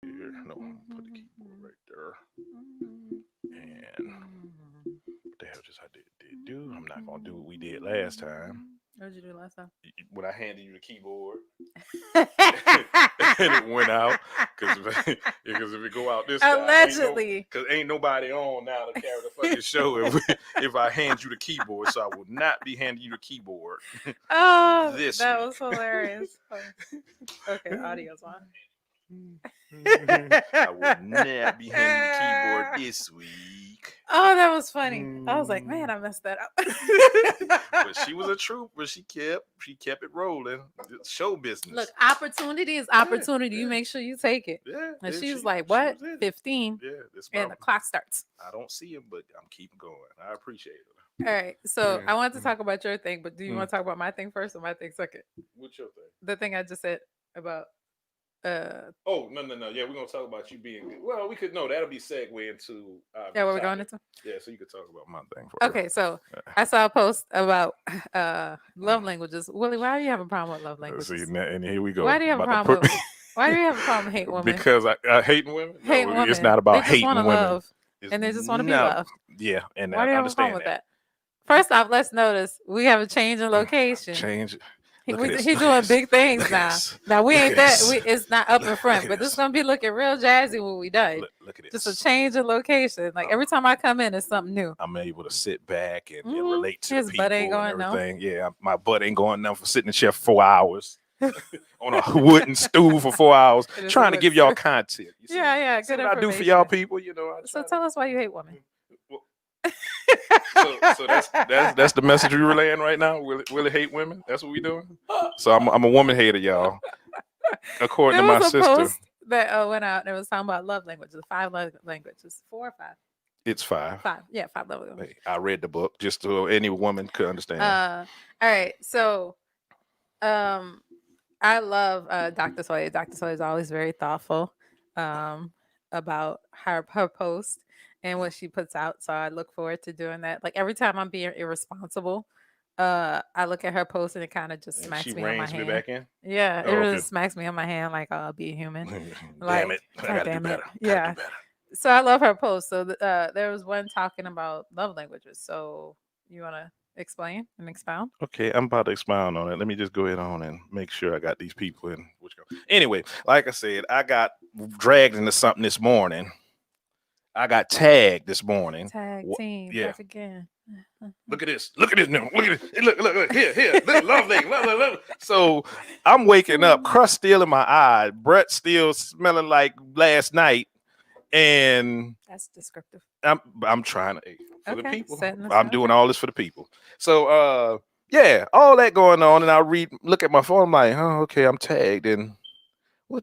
Here, no, put the keyboard right there. And what the hell just I did do? I'm not gonna do what we did last time. What did you do last time? When I handed you the keyboard and it went out, because because if it go out this time, Allegedly. because ain't nobody on now to carry the fucking show if I hand you the keyboard. So I will not be handing you the keyboard. Oh, This that week. was hilarious. Okay, audio's on. I will not be handing you the keyboard this week. Oh, that was funny. I was like, man, I messed that But up. she was a trooper. She kept it rolling. Show business. Look, opportunity is opportunity. You make sure you take it. Yeah. And she was like, what? 15. Yeah, this And the clock starts. I don't see him, but I'm keeping going. I appreciate it. All right. So Yeah. I want to talk about your thing, but do you want to talk about my thing first or my thing second? What's your thing? The thing I just said about Oh, no. Yeah, we're gonna talk about you being good. Well, we could that'll be segue into yeah, what we're going into? Yeah, so you could talk about my thing first. Okay, so I saw a post about love languages. Willie, why do you have a problem with love languages? See, and here we go. Why do you have a problem with why do you have a problem with hate women? Because I hating women? Hate women. It's not about they just hating wanna women. Love, and they just want to be loved. Yeah, and why do I you have a understand problem with that? First off, let's notice we have a change in location. He's doing big things now. Now we ain't that. It's not up in front, but this is gonna be looking real jazzy when we done. Look at this. Just a change in location. Like every time I come in, it's something new. I'm able to sit back and relate to his the people butt ain't going and everything. no. Yeah, my butt ain't going none for sitting in the chair for 4 hours on a wooden stool for 4 hours, trying to give y'all content. You see? Yeah, See good what I do for y'all people, So tell us why you hate women. So that's the message we relaying right now. Really hate women. That's what we doing. So I'm a woman hater, y'all. According to my sister, post that went out and it was talking about love languages, 5 love languages, 4 or 5. It's 5. 5, yeah, 5 love languages. Hey, I read the book just so any woman could understand. All right, so I love Dr. Sawyer. Dr. Sawyer is always very thoughtful about her post and what she puts out. So I look forward to doing that. Like every time I'm being irresponsible, I look at her post and it kind of just smacks me on my hand. Back in? Yeah, it really smacks me on my hand like I'll be a human. Damn it. I gotta do better. Yeah. So I love her post. So there was one talking about love languages. So you want to explain and expound? Okay, I'm about to expound on it. Let me just go ahead on and make sure I got these people in. Anyway, like I said, I got dragged into something this morning. I got tagged this morning. Tag team. Yeah. Back again. Look at this. Look at this now. Look at this. Look. Here. Look, love. So I'm waking up, crust still in my eye, breath still smelling like last night, and that's descriptive. I'm trying to for the people. I'm doing all this for the people. So yeah, all that going on, and I look at my phone. I'm like, oh, okay, I'm tagged in. Why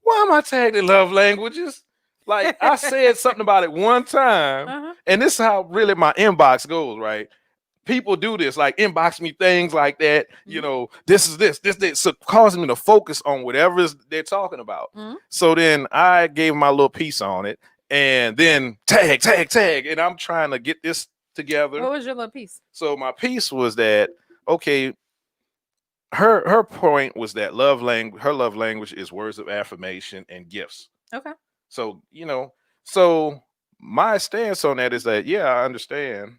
am I tagged in love languages? Like I said something about it one time, and this is how really my inbox goes, right? People do this, like inbox me things like that. This is this, so causing me to focus on whatever they're talking about. So then I gave my little piece on it, and then tag, and I'm trying to get this together. What was your little piece? So my piece was that okay. Her point was that her love language is words of affirmation and gifts. Okay. So, so my stance on that is that, yeah, I understand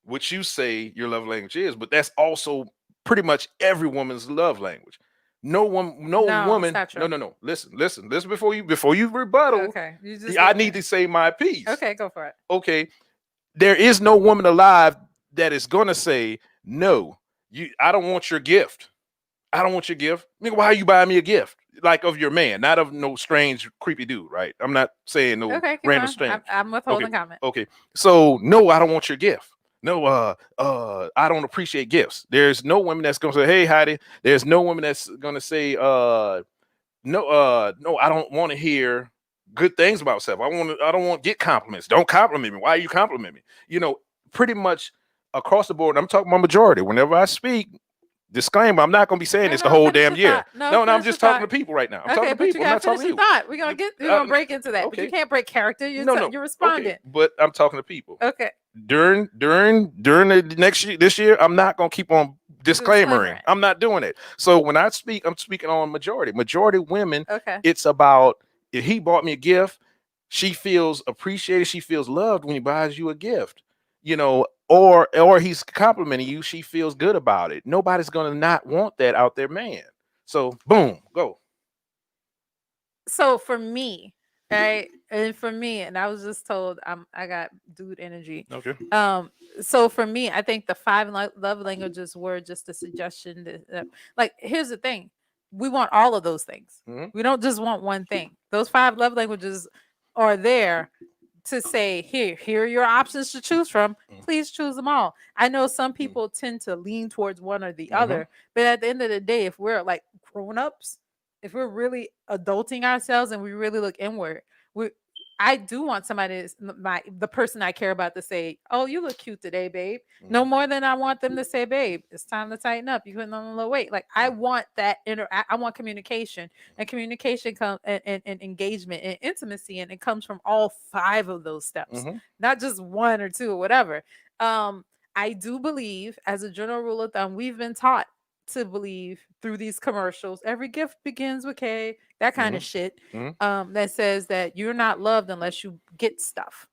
what you say your love language is, but that's also pretty much every woman's love language. No woman. No. Listen before you rebuttal. Okay. I need to say my piece. Okay, go for it. Okay. There is no woman alive that is going to say, no, I don't want your gift. I don't want your gift. Nigga, why are you buying me a gift? Like of your man, not of no strange, creepy dude, right? I'm not saying no random stranger. I'm withholding comment. Okay. So no, I don't want your gift. No, I don't appreciate gifts. There's no woman that's gonna say, hey, Heidi. There's no woman that's gonna say, no, I don't want to hear good things about myself. I don't want to get compliments. Don't compliment me. Why are you complimenting me? Pretty much across the board. I'm talking about majority. Whenever I speak, disclaimer, I'm not going to be saying this the whole damn year. No, I'm just talking to people right now. I'm talking to people. I'm not talking to you. We're going to break into that. Okay. But you can't break character. You're responding. Okay. But I'm talking to people. Okay. During this year, I'm not going to keep on disclaimering. I'm not doing it. So when I speak, I'm speaking on majority women. Okay. It's about, if he bought me a gift, she feels appreciated, she feels loved when he buys you a gift, or he's complimenting you, she feels good about it. Nobody's gonna not want that out their man. So boom, go. So for me, right, and I was just told I got dude energy. Okay. So for me, I think the five love languages were just a suggestion. Like, here's the thing: we want all of those things. We don't just want one thing. Those five love languages are there to say, here are your options to choose from. Please choose them all. I know some people tend to lean towards one or the other, but at the end of the day, if we're like grown-ups, if we're really adulting ourselves and we really look inward, I do want somebody, the person I care about, to say, "Oh, you look cute today, babe." No more than I want them to say, "Babe, it's time to tighten up. You putting on a little weight." Like, I want that I want communication, and communication comes and engagement and intimacy, and it comes from all five of those steps, not just one or two or whatever. I do believe, as a general rule of thumb, we've been taught to believe through these commercials, every gift begins with K, that kind of shit, that says that you're not loved unless you get stuff.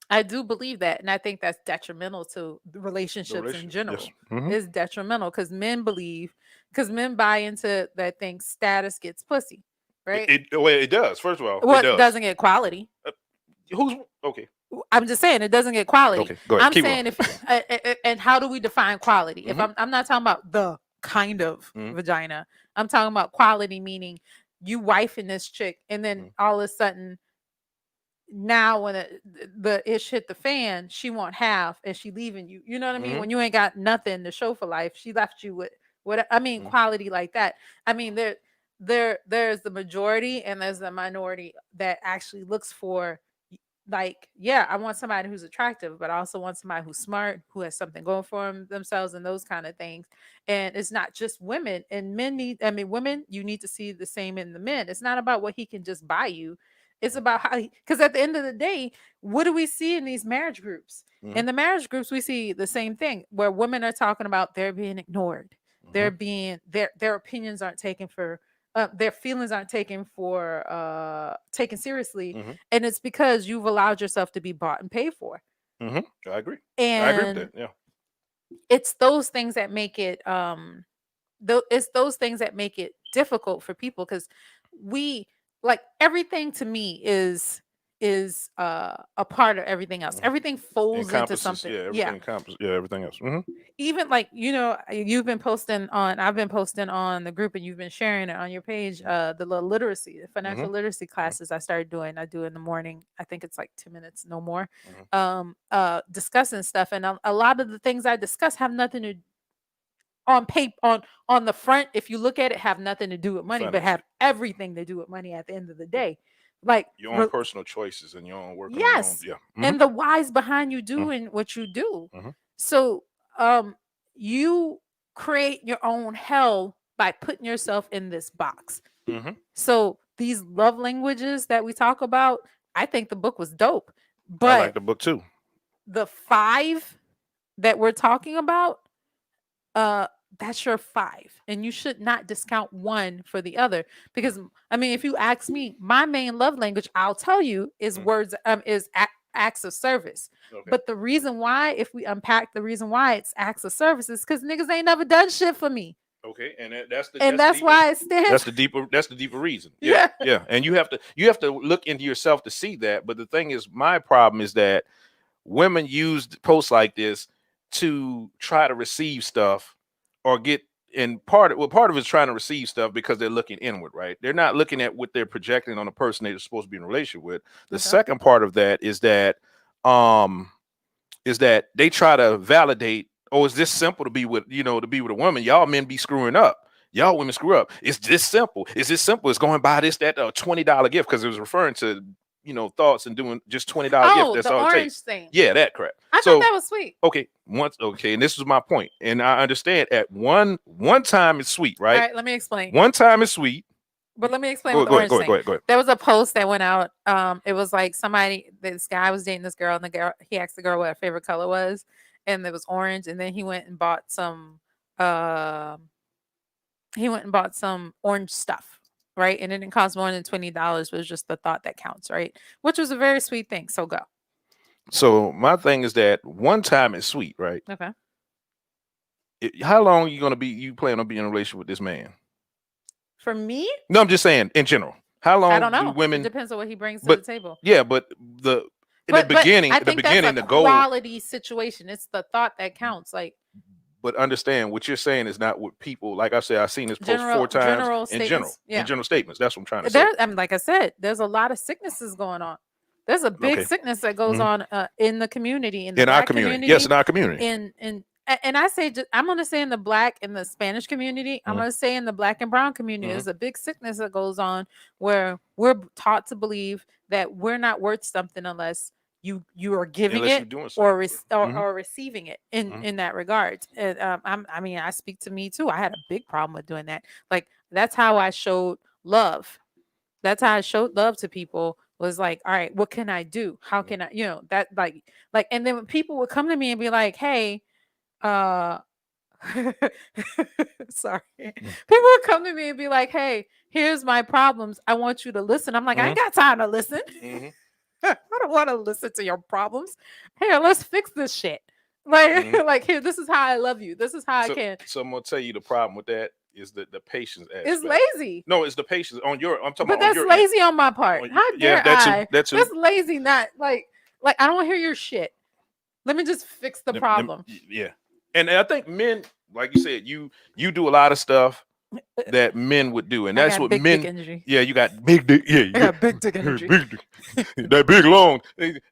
I do believe that, and I think that's detrimental to the relationships in general. Yes. It's detrimental because men buy into that thing, status gets pussy, right? It does. First of all, Well, it doesn't get quality. Who's okay? I'm just saying it doesn't get quality. Okay, go ahead. I'm saying and how do we define quality? If I'm not talking about the kind of vagina, I'm talking about quality, meaning you wifing this chick, and then all of a sudden, now when the ish hit the fan, she won't have, and she leaving you. You know what I mean? When you ain't got nothing to show for life, she left you with what I mean, quality like that. I mean, there's the majority and there's the minority that actually looks for, like, yeah, I want somebody who's attractive, but I also want somebody who's smart, who has something going for themselves, and those kind of things. And it's not just women, and women, you need to see the same in the men. It's not about what he can just buy you. It's about how, because at the end of the day, what do we see in these marriage groups? In the marriage groups, we see the same thing, where women are talking about they're being ignored. They're being, their opinions aren't taken for, their feelings aren't taken seriously, and it's because you've allowed yourself to be bought and paid for. I agree. And I agree with that. Yeah, it's those things that make it it's those things that make it difficult for people, because we, like, everything to me is a part of everything else. Everything folds into something. Everything else. Even, like, you've been posting on, I've been posting on the group, and you've been sharing it on your page, the little literacy, the financial literacy classes I do in the morning. I think it's like 2 minutes, no more. Discussing stuff, and a lot of the things I discuss have nothing to, on paper, on the front, if you look at it, have nothing to do with money, but have everything to do with money at the end of the day. Like your own personal choices and your own work. Yes. And the whys behind you doing what you do. So you create your own hell by putting yourself in this box. So these love languages that we talk about, I think the book was dope. But I like the book too. The 5 that we're talking about, that's your 5, and you should not discount one for the other, because I mean, if you ask me, my main love language, I'll tell you, is words, is acts of service. But the reason why, if we unpack the reason why it's acts of service, is because niggas ain't never done shit for me. Okay, and that's why it stands. That's the deeper reason. Yeah. And you have to look into yourself to see that. But the thing is, my problem is that women use posts like this to try to receive stuff, or get, and part of it is trying to receive stuff because they're looking inward, right? They're not looking at what they're projecting on the person they're supposed to be in a relationship with. The second part of that is that they try to validate, oh, is this simple to be with, to be with a woman? Y'all men be screwing up. Y'all women screw up. It's this simple. Is this simple? It's going by this, that $20 gift, because it was referring to thoughts and doing just $20 gift. That's the all it orange takes. Thing. Yeah, that crap. I thought that was sweet. Okay, and this was my point, and I understand at one time it's sweet, right? All right, let me explain. One time it's sweet, but let me explain. Go ahead. There was a post that went out. It was like this guy was dating this girl, and he asked the girl what her favorite color was, and it was orange, and then he went and bought some he went and bought some orange stuff, right? And it didn't cost more than $20, but it's just the thought that counts, right? Which was a very sweet thing. So go. So my thing is that one time is sweet, right? Okay. How long are you gonna be? You plan on being in a relationship with this man? For me, No, I'm just saying in general. How long I don't do know. women? It depends on what he brings to But the table. yeah, but the in the But beginning, I the think beginning, that's the a goal. quality situation. It's the thought that counts. Like But understand what you're saying is not what people like. I said, I've seen this post general 4 times general in general. statements. Yeah. In general statements. That's what I'm trying to say. There, I mean, like I said, there's a lot of sicknesses going on. There's a big Okay. sickness that goes Mhm. on in the community, in the In our Black community. Yes, in our community. and I say I'm going to say in the Black and the Spanish community. I'm Mhm. going to say in the Black and Brown community, Mhm. there's a big sickness that goes on where we're taught to believe that we're not worth something unless you are giving Unless you're it doing or something. or receiving it in Mhm. in that regard. And I mean, I speak to me too. I had a big problem with doing that. Like that's how I showed love. That's how I showed love to people, was like, all right, what can I do? How can I, that like and then when people would come to me and be like, hey, uh sorry. People would come to me and be like, hey, here's my problems. I want you to listen. I'm like, I ain't got time to listen. Mhm. I don't want to listen to your problems. Here, let's fix this shit. Like, Mhm. like here, this is how I love you. This is how I can. So I'm gonna tell you the problem with that is the patience aspect. It's lazy. No, it's the patience on your. I'm talking But about on that's your lazy on my part. on- How yeah, dare that's I? that's That's lazy. Not like I don't want to hear your shit. Let me just fix the problem. Yeah, and I think men, like you said, you do a lot of stuff that men would do, and I that's got what big men. dick energy. Yeah, you got big dick. Yeah, you I got big dick energy. big dick. That big long.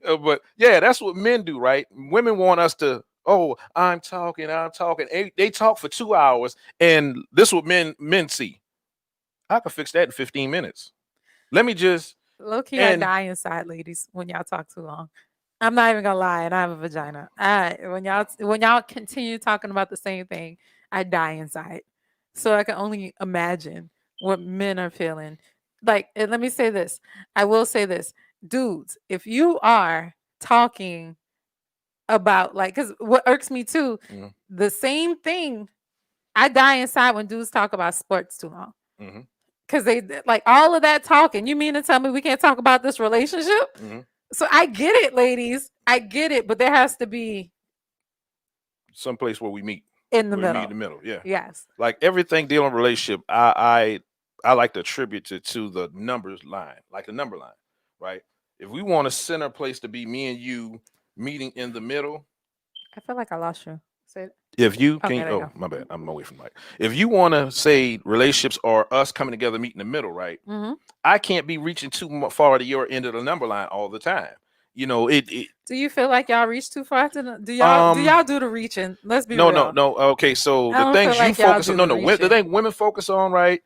But yeah, that's what men do, right? Women want us to. Oh, I'm talking. They talk for 2 hours, and this is what men see. I can fix that in 15 minutes. Let me just. Low key, I And die inside, ladies, when y'all talk too long. I'm not even gonna lie, and I have a vagina. When y'all continue talking about the same thing, I die inside. So I can only imagine what men are feeling. Like, and let me say this. I will say this, dudes. If you are talking about because what irks me too, Mhm. the same thing. I die inside when dudes talk about sports too long. Mhm. Because they like all of that talking. You mean to tell me we can't talk about this relationship? Mhm. So I get it, ladies. I get it, but there has to be Someplace where we meet. in the Where we meet middle. in the middle. Yeah. Yes. Like everything dealing with relationship, I like to attribute it to the numbers line, like the number line, right? If we want a center place to be me and you meeting in the middle, I feel like I lost you. Say it. if you Okay, can, there you oh go. my bad, I'm away from Mike. If you want to say relationships are us coming together, meeting in the middle, right? Mm-hmm. I can't be reaching too far to your end of the number line all the time. You know, it Do you feel like y'all reach too far? Do y'all do the reaching? Let's be no, real. no. Okay, so I the don't things feel you like y'all focus do on, no, the no, the reaching. thing women focus on, right?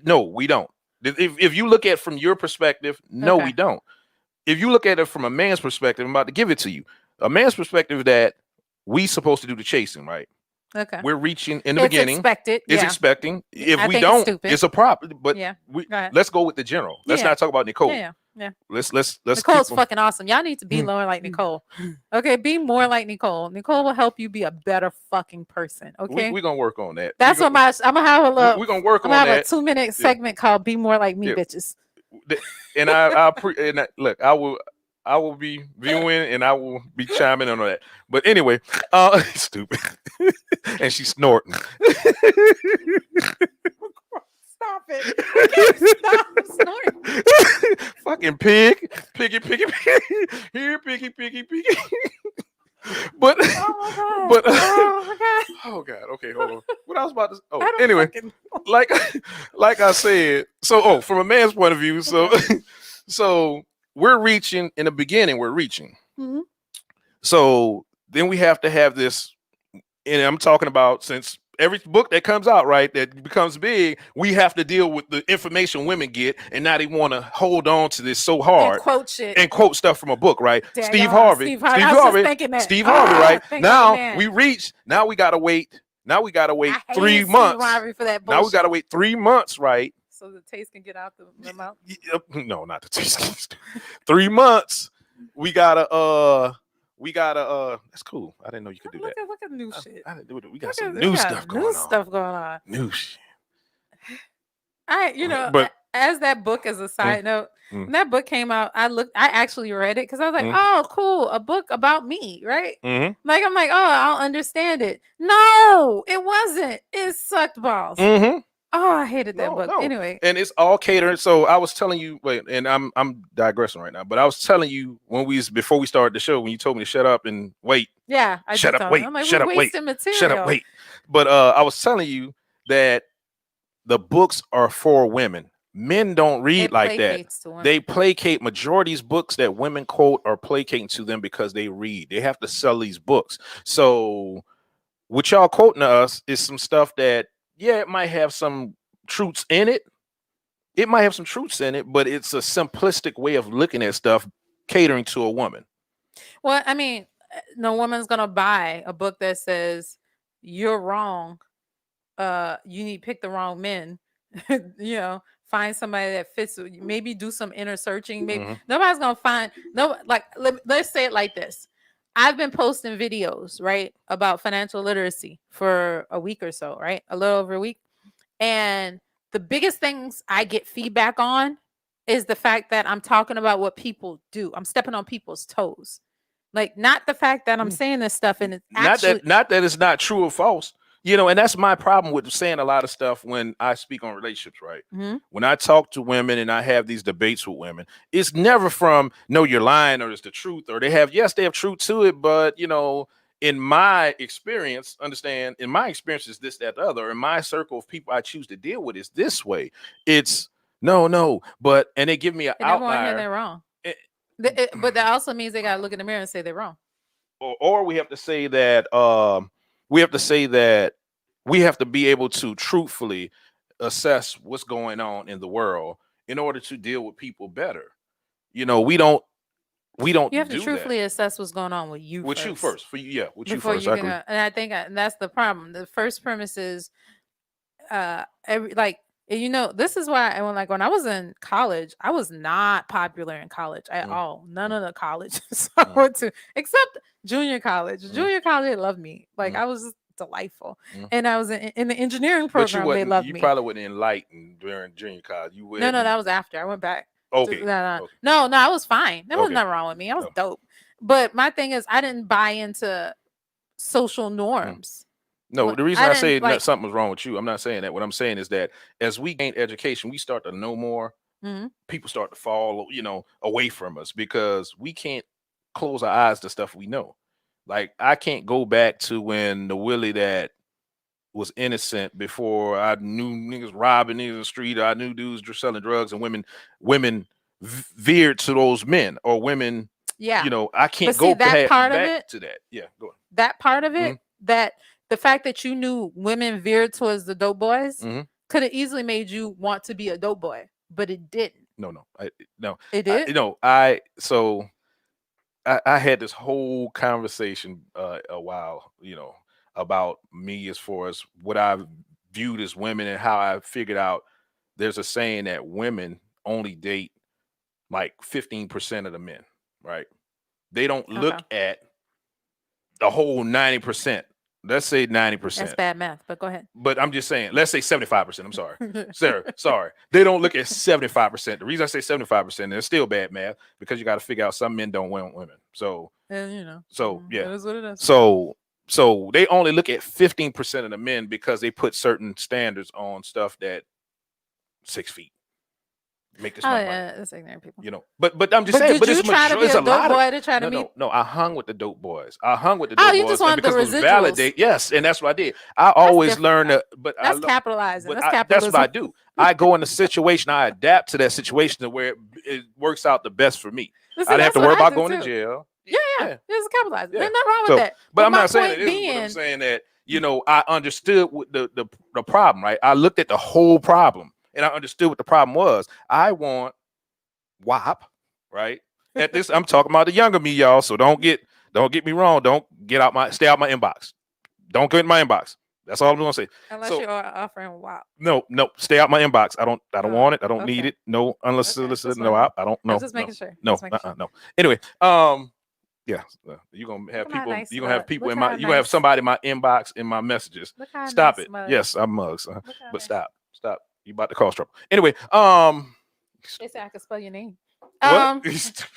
No, we don't. If you look at it from your perspective, no, Okay. we don't. If you look at it from a man's perspective, I'm about to give it to you. A man's perspective that we supposed to do the chasing, right? Okay. We're reaching in the It's beginning. expected. It's Yeah. expecting. If I we think it's don't, stupid. it's a problem. But Yeah. we Go ahead. let's go with the general. Let's Yeah. not talk about Nicole. Yeah. Let's Nicole's keep fucking awesome. Y'all need to be more like Nicole. Okay, be more like Nicole. Nicole will help you be a better fucking person. Okay, we're gonna work on that. that's what I'm gonna have a little. We're gonna work I'm on gonna have that. a 2-minute segment called "Be More Like Me, Yeah. Bitches." And look, I will be viewing and I will be chiming in on that. But anyway, stupid. And she's snorting. Stop it! I can't stop snorting. Fucking piggy. Here, piggy. But Oh my god! but Oh my god! oh god. Okay, hold on. What I was about to. I Oh, don't anyway, fucking know. like I said. So from a man's point of view, so so we're reaching in the beginning. We're reaching. Mhm. So then we have to have this, and I'm talking about since every book that comes out, right, that becomes big, we have to deal with the information women get, and now they want to hold on to this so hard And quote shit. and quote stuff from a book, right? There Steve you go. Harvey. I was just thinking that. Steve Harvey, right? Thank you, Now man. we reach. Now we gotta wait. Now we gotta wait I 3 hated months. Steve Harvey for that Now we bullshit. gotta wait 3 months, right? So the taste can get out the mouth. No, not the taste. 3 months. We gotta We got a that's cool. I didn't know you could do that. Look at new shit. I didn't do it. We got Look some at, we new got stuff new going on. stuff going on. New shit. You know, But as that book, as a side note, mm. when that book came out, I actually read it because I was like, Mm. oh, cool, a book about me, right? Mhm. Like, I'm like, oh, I'll understand it. No, it wasn't. It sucked balls. Mhm. Oh, I hated that book. No. Anyway, And it's all catering. So I was telling you, wait, and I'm digressing right now, but I was telling you before we started the show, when you told me to shut up and wait. yeah, I Shut did up, tell wait. him. I'm like, Shut we're up, wait. wasting material. Shut up, wait. But I was telling you that the books are for women. Men don't read like that. They placate. Majority's books that women quote are placating to them because they read. They have to sell these books. So what y'all quoting to us is some stuff that, yeah, it might have some truths in it. It might have some truths in it, but it's a simplistic way of looking at stuff catering to a woman. Well, I mean, no woman's gonna buy a book that says you're wrong. You need to pick the wrong men. You know, find somebody that fits. Maybe do some inner searching. Maybe nobody's gonna find let's say it like this. I've been posting videos, right, about financial literacy for a week or so, right, a little over a week, and the biggest things I get feedback on is the fact that I'm talking about what people do. I'm stepping on people's toes. Like, not the fact that I'm saying this stuff and it's actually not that it's not true or false. You know, and that's my problem with saying a lot of stuff when I speak on relationships, right? Mhm. When I talk to women and I have these debates with women, it's never from, no, you're lying, or it's the truth, or they have truth to it, but, you know, in my experience, in my experience is this, that, the other. In my circle of people I choose to deal with is this way. It's no, but, and they give me an outlier. They're wrong. But that also means they got to look in the mirror and say they're wrong. Or we have to say that we have to be able to truthfully assess what's going on in the world in order to deal with people better. You know, we don't You have to truthfully assess what's going on with you first. You first. For you, yeah, with you first. And I think that's the problem. The first premise is you know, this is why when I was in college, I was not popular in college at all. None of the colleges I went to, except junior college. Junior college, they loved me. Like, I was just delightful. And I was in the engineering program. They loved me. You probably wasn't enlightened during junior college. You No, that was after I went back. Okay. No, I was fine. There was nothing wrong with me. I was dope. But my thing is, I didn't buy into social norms. No, the reason I say something was wrong with you, I'm not saying that. What I'm saying is that as we gain education, we start to know more. People start to fall, away from us because we can't close our eyes to stuff we know. Like, I can't go back to when the Willie that was innocent before I knew niggas robbing niggas in the street. I knew dudes selling drugs and women veered to those men, or women. Yeah, I can't go back to that. Yeah, go on. That part of it, that the fact that you knew women veered towards the dope boys could have easily made you want to be a dope boy, but it didn't. No, it did. I had this whole conversation a while, about me as far as what I viewed as women and how I figured out there's a saying that women only date like 15% of the men, right? They don't look at the whole 90%. Let's say 90%. That's bad math, but go ahead. But I'm just saying, let's say 75%. I'm sorry. Sarah, sorry. They don't look at 75%. The reason I say 75%, it's still bad math because you got to figure out some men don't want women. So, so yeah. It is what it is. So they only look at 15% of the men because they put certain standards on stuff that 6 feet. Make this money. Yeah, that's ignorant people. But I'm just saying. Did you try to be a dope boy to try to meet? No, I hung with the dope boys. You just wanted the residuals. Validate. Yes, and that's what I did. I always learned that. But that's capitalizing. That's what I do. I go in a situation. I adapt to that situation to where it works out the best for me. I didn't have to worry about going to jail. Yeah. It's capitalizing. There's nothing wrong with that. But I'm not saying it is. But I'm saying that I understood the problem. Right. I looked at the whole problem. And I understood what the problem was. I want WAP, right? At this, I'm talking about the younger me, y'all. So don't get me wrong. Don't stay out my inbox. Don't get in my inbox. That's all I'm gonna say. Unless you're offering WAP. No, stay out my inbox. I don't want it. I don't need it. No, unless solicited. No, I don't know. I'm just making sure. No. Anyway, Yeah, you're gonna have Look at my people. nice You're gonna have mug. people Look in how my. You gonna have nice. somebody in my inbox in my messages. Look how Stop nice it. mug. Yes, I'm mugs. Look how But nice. stop. You about to cause trouble. Anyway, They say I can spell your name. what?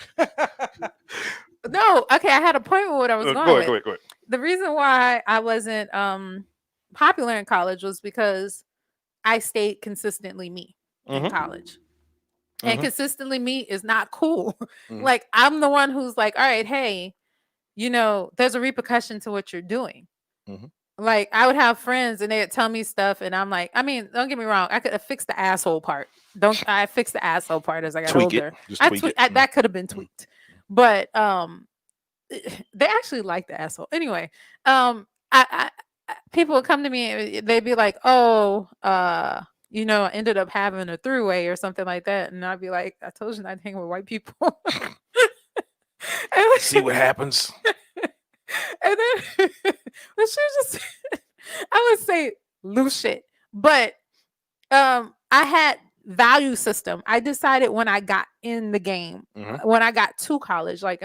No, okay, I had a point with what I was going with. Go ahead. The reason why I wasn't popular in college was because I stayed consistently me in Mhm. college. And Mhm. consistently me is not cool. Mhm. Like I'm the one who's like, all right, hey, there's a repercussion to what you're doing. Mhm. Like I would have friends and they'd tell me stuff, and I'm like, I mean, don't get me wrong, I could have fixed the asshole part. Don't I fixed the asshole part as I got Tweak it. older. Just tweak it. That could have been tweaked, but they actually like the asshole anyway. People would come to me and they'd be like, oh, I ended up having a throughway or something like that, and I'd be like, I told you not to hang with white people. See what happens. And then she was just I would say loose shit. But I had value system. I decided when I got in the game, when I got to college, like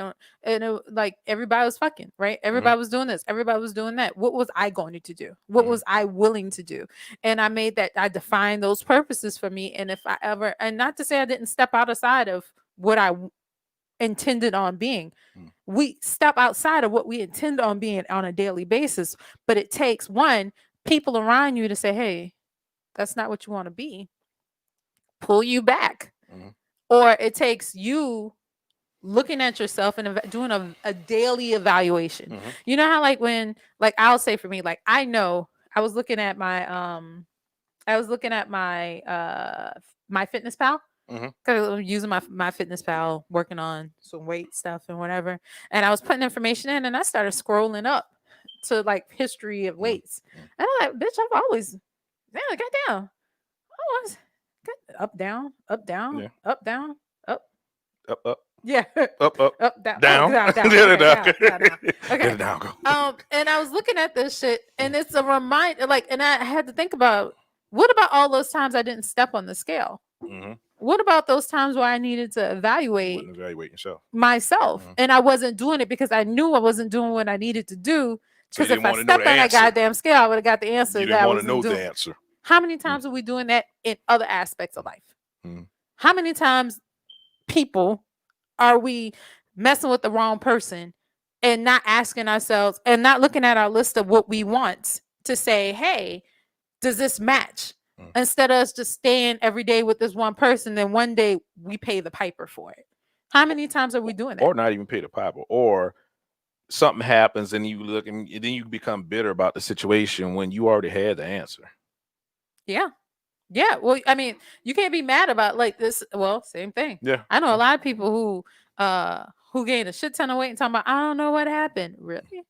like everybody was fucking, right? Everybody was doing this, everybody was doing that. What was I going to do? What was I willing to do? And I defined those purposes for me. And if I ever, and not to say I didn't step outside of what I intended on being. We step outside of what we intend on being on a daily basis, but it takes people around you to say, hey, that's not what you want to be, pull you back. Or it takes you looking at yourself and doing a daily evaluation. You know how I'll say for me, like I know I was looking at my my Fitness Pal, because I'm using my Fitness Pal, working on some weight stuff and whatever. And I was putting information in, and I started scrolling up to like history of weights. And I'm like, bitch, I've always, goddamn, up, down, up, down, Yeah. up, down, up, Up. yeah, Up, down, down. down. Down. Okay, Down. down. Okay. Get it down, go. And I was looking at this shit, and it's a reminder, and I had to think about, what about all those times I didn't step on the scale? What about those times where I needed to evaluate yourself? Myself, and I wasn't doing it because I knew I wasn't doing what I needed to do. So Because if I stepped on that goddamn scale, I would have got the answer. You that didn't I want to know wasn't doing. the answer. How many times are we doing that in other aspects of life? How many times are we messing with the wrong person and not asking ourselves and not looking at our list of what we want to say, hey, does this match? Instead of us just staying every day with this one person, then one day we pay the piper for it. How many times are we doing that? Or not even pay the piper, or something happens and you look and then you become bitter about the situation when you already had the answer. Yeah. Well, I mean, you can't be mad about like this. Well, same thing. Yeah. I know a lot of people who gained a shit ton of weight and talking about, I don't know what happened. Really?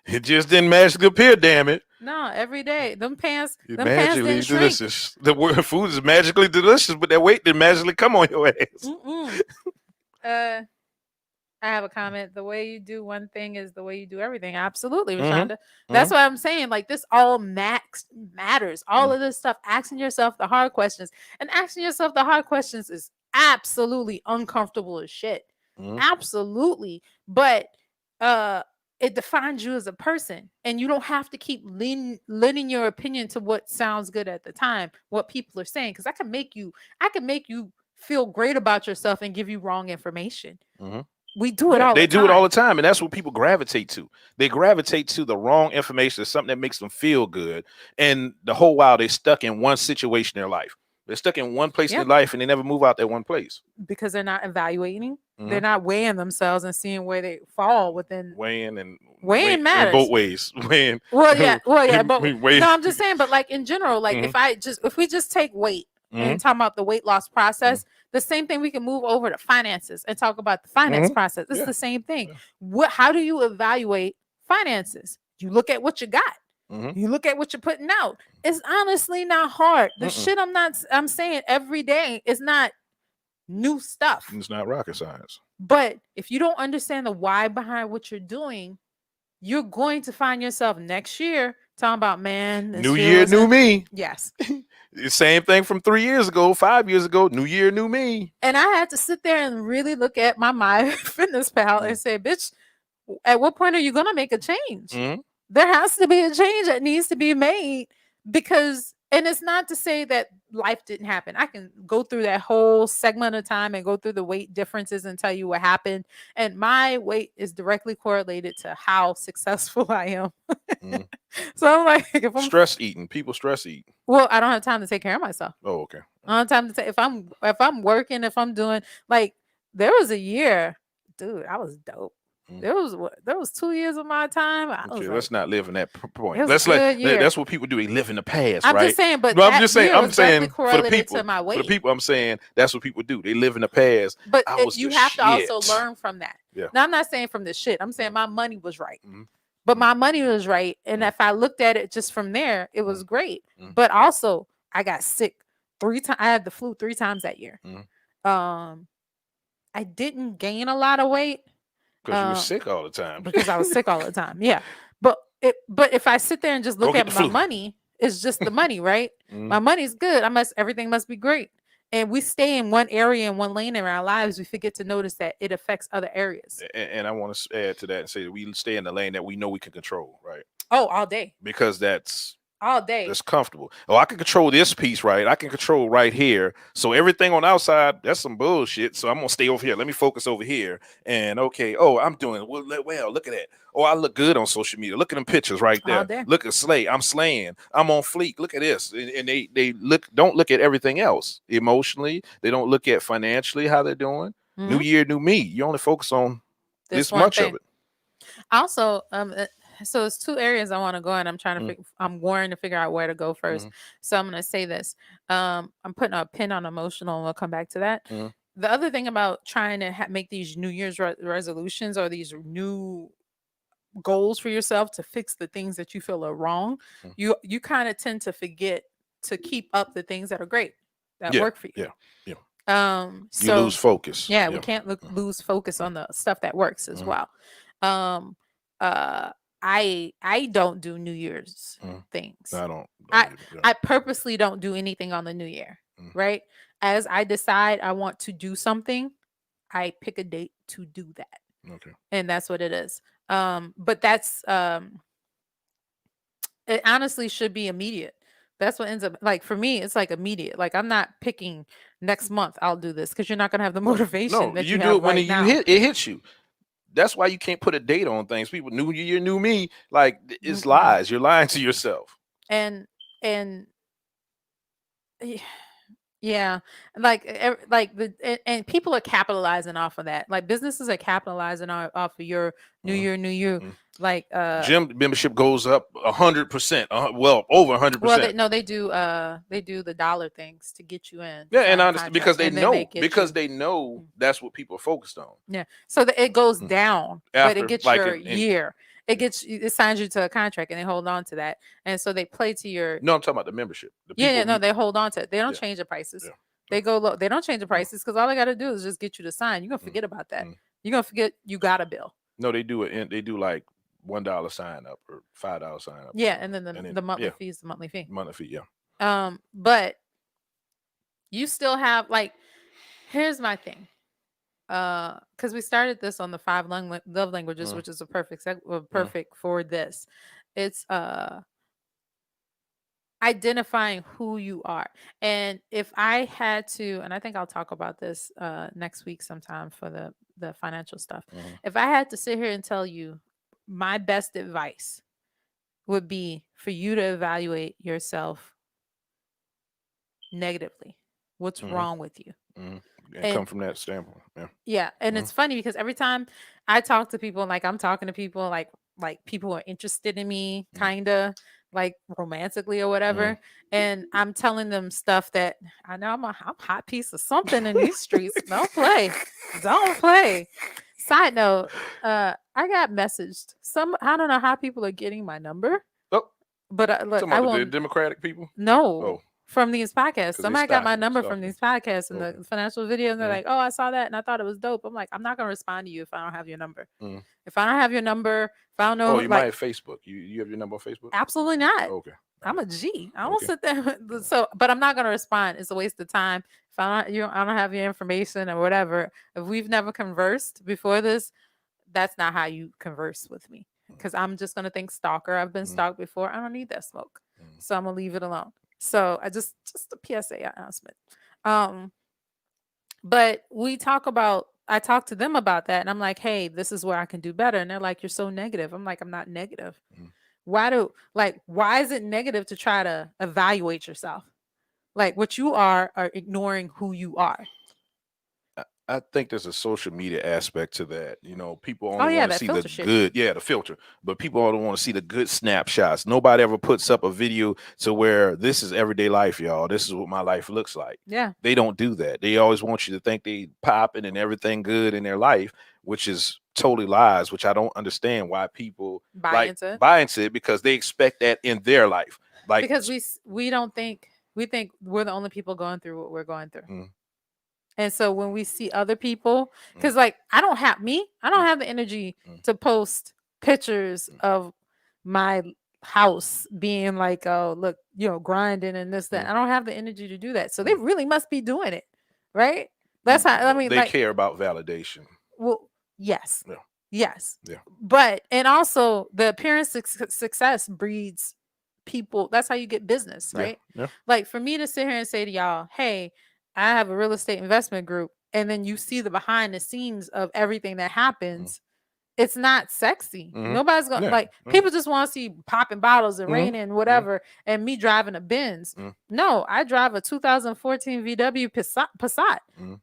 It just didn't magically appear, damn it. No, every day. Them pants magically didn't delicious. Shrink. The word food is magically delicious, but that weight didn't magically come on your ass. I have a comment. The way you do one thing is the way you do everything. Absolutely, Rashonda. That's what I'm saying. Like this all matters. All of this stuff, asking yourself the hard questions. And asking yourself the hard questions is absolutely uncomfortable as shit. Absolutely. But it defines you as a person. And you don't have to keep lending your opinion to what sounds good at the time, what people are saying. Because I can make you feel great about yourself and give you wrong information. We do it all the time. They do it all the time. And that's what people gravitate to. They gravitate to the wrong information, something that makes them feel good. And the whole while they're stuck in one situation in their life. They're stuck in one place in their life and they never move out that one place. Because they're not evaluating. They're not weighing themselves and seeing where they fall within. Weighing matters. In both ways. Weighing. Well, yeah. But no, I'm just saying, but like in general, like if we just take weight and talk about the weight loss process, the same thing we can move over to finances and talk about the finance process. It's the same thing. How do you evaluate finances? You look at what you got. You look at what you're putting out. It's honestly not hard. The shit I'm saying every day is not new stuff. It's not rocket science. But if you don't understand the why behind what you're doing, you're going to find yourself next year talking about, man, new year, new me. Yes. Same thing from 3 years ago, 5 years ago, new year, new me. And I had to sit there and really look at my Fitness Pal and say, bitch, at what point are you going to make a change? Mhm. There has to be a change that needs to be made because, and it's not to say that life didn't happen. I can go through that whole segment of time and go through the weight differences and tell you what happened. And my weight is directly correlated to how successful I am. Mhm. So I'm like, if I'm Stress eating. People stress eat. well, I don't have time to take care of myself. Oh, okay. I don't have time to take if I'm working, if I'm doing like there was a year, dude, I was dope. Mm. There was 2 years of my time. I was Okay, like, let's not live in that it point. was a Let's let good year. that's what people do. They live in the past, I'm right? just saying, but No, I'm that just saying. year I'm was directly saying for the correlated people. to my For the weight. people, I'm saying that's what people do. They live in the past. But I was you the have to also shit. learn from that. Yeah. Now I'm not saying from the shit. I'm saying my money was right. Mhm. But Mhm. my money was right. And Mhm. if I looked at it just from there, it was great. Mhm. But also I got sick 3 times. I had the flu 3 times that year. Mhm. I didn't gain a lot of weight. Because you were sick all the time. Because I was sick all the time. Yeah. But if I sit there and just Go look get at the my flu. money, it's just the money, right? Mhm. My money's good. Everything must be great. And we stay in one area and one lane in our lives. We forget to notice that it affects other areas. And I want to add to that and say that we stay in the lane that we know we can control, right? Oh, all day. Because that's All day. comfortable. Oh, I can control this piece, right? I can control right here. So everything on the outside, that's some bullshit. So I'm gonna stay over here. Let me focus over here. And okay, oh, I'm doing well. Look at that. Oh, I look good on social media. Look at them pictures right All there. day. Look at Slay. I'm slaying. I'm on fleek. Look at this. And they don't look at everything else emotionally. They don't look at financially how they're doing. New Mhm. year, new me. You only focus on this one much thing. of it. Also, so it's 2 areas I want to go in. I'm trying to Mhm. I'm worrying to figure out where to go first. Mhm. So I'm going to say this. I'm putting a pin on emotional and we'll come back to that. Mhm. The other thing about trying to make these New Year's resolutions or these new goals for yourself to fix the things that you feel are wrong, Mhm. you kind of tend to forget to keep up the things that are great that Yeah. work for you. Yeah. You So lose focus. yeah, we can't lose focus on the stuff that works as Mhm. well. Um, uh, I don't do New Year's Mhm. things. I don't I either, yeah. I purposely don't do anything on the New Year, Mhm. right? As I decide I want to do something, I pick a date to do that, Okay. and that's what it is. But that's it honestly should be immediate. That's what ends up like for me, it's like immediate. Like I'm not picking next month I'll do this because you're not gonna have the motivation No, that you you do have it when right you now. hits you. That's why you can't put a date on things. People, new year, new me. Like it's Mm-mm. lies. You're lying to yourself. And yeah, like and people are capitalizing off of that. Like businesses are capitalizing off of your new Mhm. year, new you. Mhm. Like Gym membership goes up 100%. Well, over well, 100%. they do the dollar things to get you in, Yeah, sign and a honestly, contract, because they and then they know, get you. that's what people are focused on. Yeah. So it goes Mm. down, but After, it gets like, your in year. It signs you to a contract and they hold on to that. And so they play to your no, I'm talking about the membership. The yeah, people, no, they hold on to it. They don't yeah, change the prices. yeah. They go low. They don't change the No. prices because all they got to do is just get you to sign. You're gonna forget about that. You're gonna forget you got a bill. No, they do it. They do like $1 sign up or $5 sign up. Yeah, and then the monthly yeah, fee is the monthly fee. monthly fee. Yeah. But you still have like here's my thing. Because we started this on the 5 love languages, which is a perfect for this. It's identifying who you are. And if I had to, and I think I'll talk about this next week sometime for the financial stuff. If I had to sit here and tell you my best advice would be for you to evaluate yourself negatively. What's wrong with you? And come from that standpoint. Yeah. Yeah, and it's funny because every time I talk to people, like I'm talking to people, like people are interested in me, kind of like romantically or whatever, and I'm telling them stuff that I know I'm hot piece of something in these streets. Don't play, don't play. Side note, I got messaged. I don't know how people are getting my number, Oh, but look, talking I about the won't. Democratic people. No. Oh. From these podcasts. 'Cause they Somebody got my number stalking. from these podcasts and Okay. the financial video, and they're Mhm. like, "Oh, I saw that and I thought it was dope." I'm like, "I'm not gonna respond to you if I don't have your number. Mhm. If I don't have your number, if I don't know, Oh, you like, might have Facebook. You have your number on Facebook? absolutely not. Okay. I'm a G. I won't Okay. sit there. So, but I'm not gonna respond. It's a waste of time. If I don't have your information or whatever. If we've never conversed before this, that's not how you converse with me, because I'm just gonna think stalker. I've been stalked before. I don't need that smoke, so I'm gonna leave it alone. So I just a PSA announcement. Um, but I talk to them about that, and I'm like, hey, this is where I can do better. And they're like, you're so negative. I'm like, I'm not negative. Why is it negative to try to evaluate yourself? Like, what you are ignoring who you are. I think there's a social media aspect to that. People Oh only yeah, want to that see the filter shit. good, the filter, but people only want to see the good snapshots. Nobody ever puts up a video to where this is everyday life, y'all. This is what my life looks like. Yeah. They don't do that. They always want you to think they popping and everything good in their life, which is totally lies, which I don't understand why people Buy into it. buy into it, because they expect that in their life. Like, Because we don't think we think we're the only people going through what we're going through. Mm. And so when we see other people, because like I don't have the energy to post pictures of my house being like, oh look, grinding and this, that. I don't have the energy to do that. So they really must be doing it, right? That's how I mean, they like, care about validation. well, yes. Yeah. Yes. Yeah. But and also the appearance success breeds people. That's how you get business, right? Yeah. Like for me to sit here and say to y'all, hey, I have a real estate investment group, and then you see the behind the scenes of everything that happens. It's not sexy. Nobody's gonna like people just want to see popping bottles and raining and whatever, and me driving a Benz. No, I drive a 2014 VW Passat.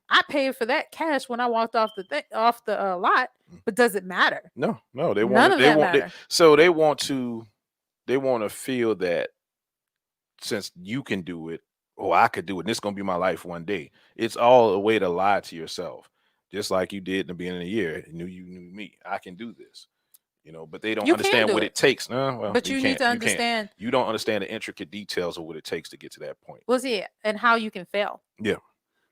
I paid for that cash when I walked off the lot, but does it matter? No, None of that matter. So they want to feel that since you can do it, I could do it, and it's gonna be my life one day. It's all a way to lie to yourself, just like you did in the beginning of the year. You knew me. I can do this, but they don't understand what it takes. No, well, but you need to understand. You don't understand the intricate details of what it takes to get to that point. Well, see, and how you can fail. Yeah.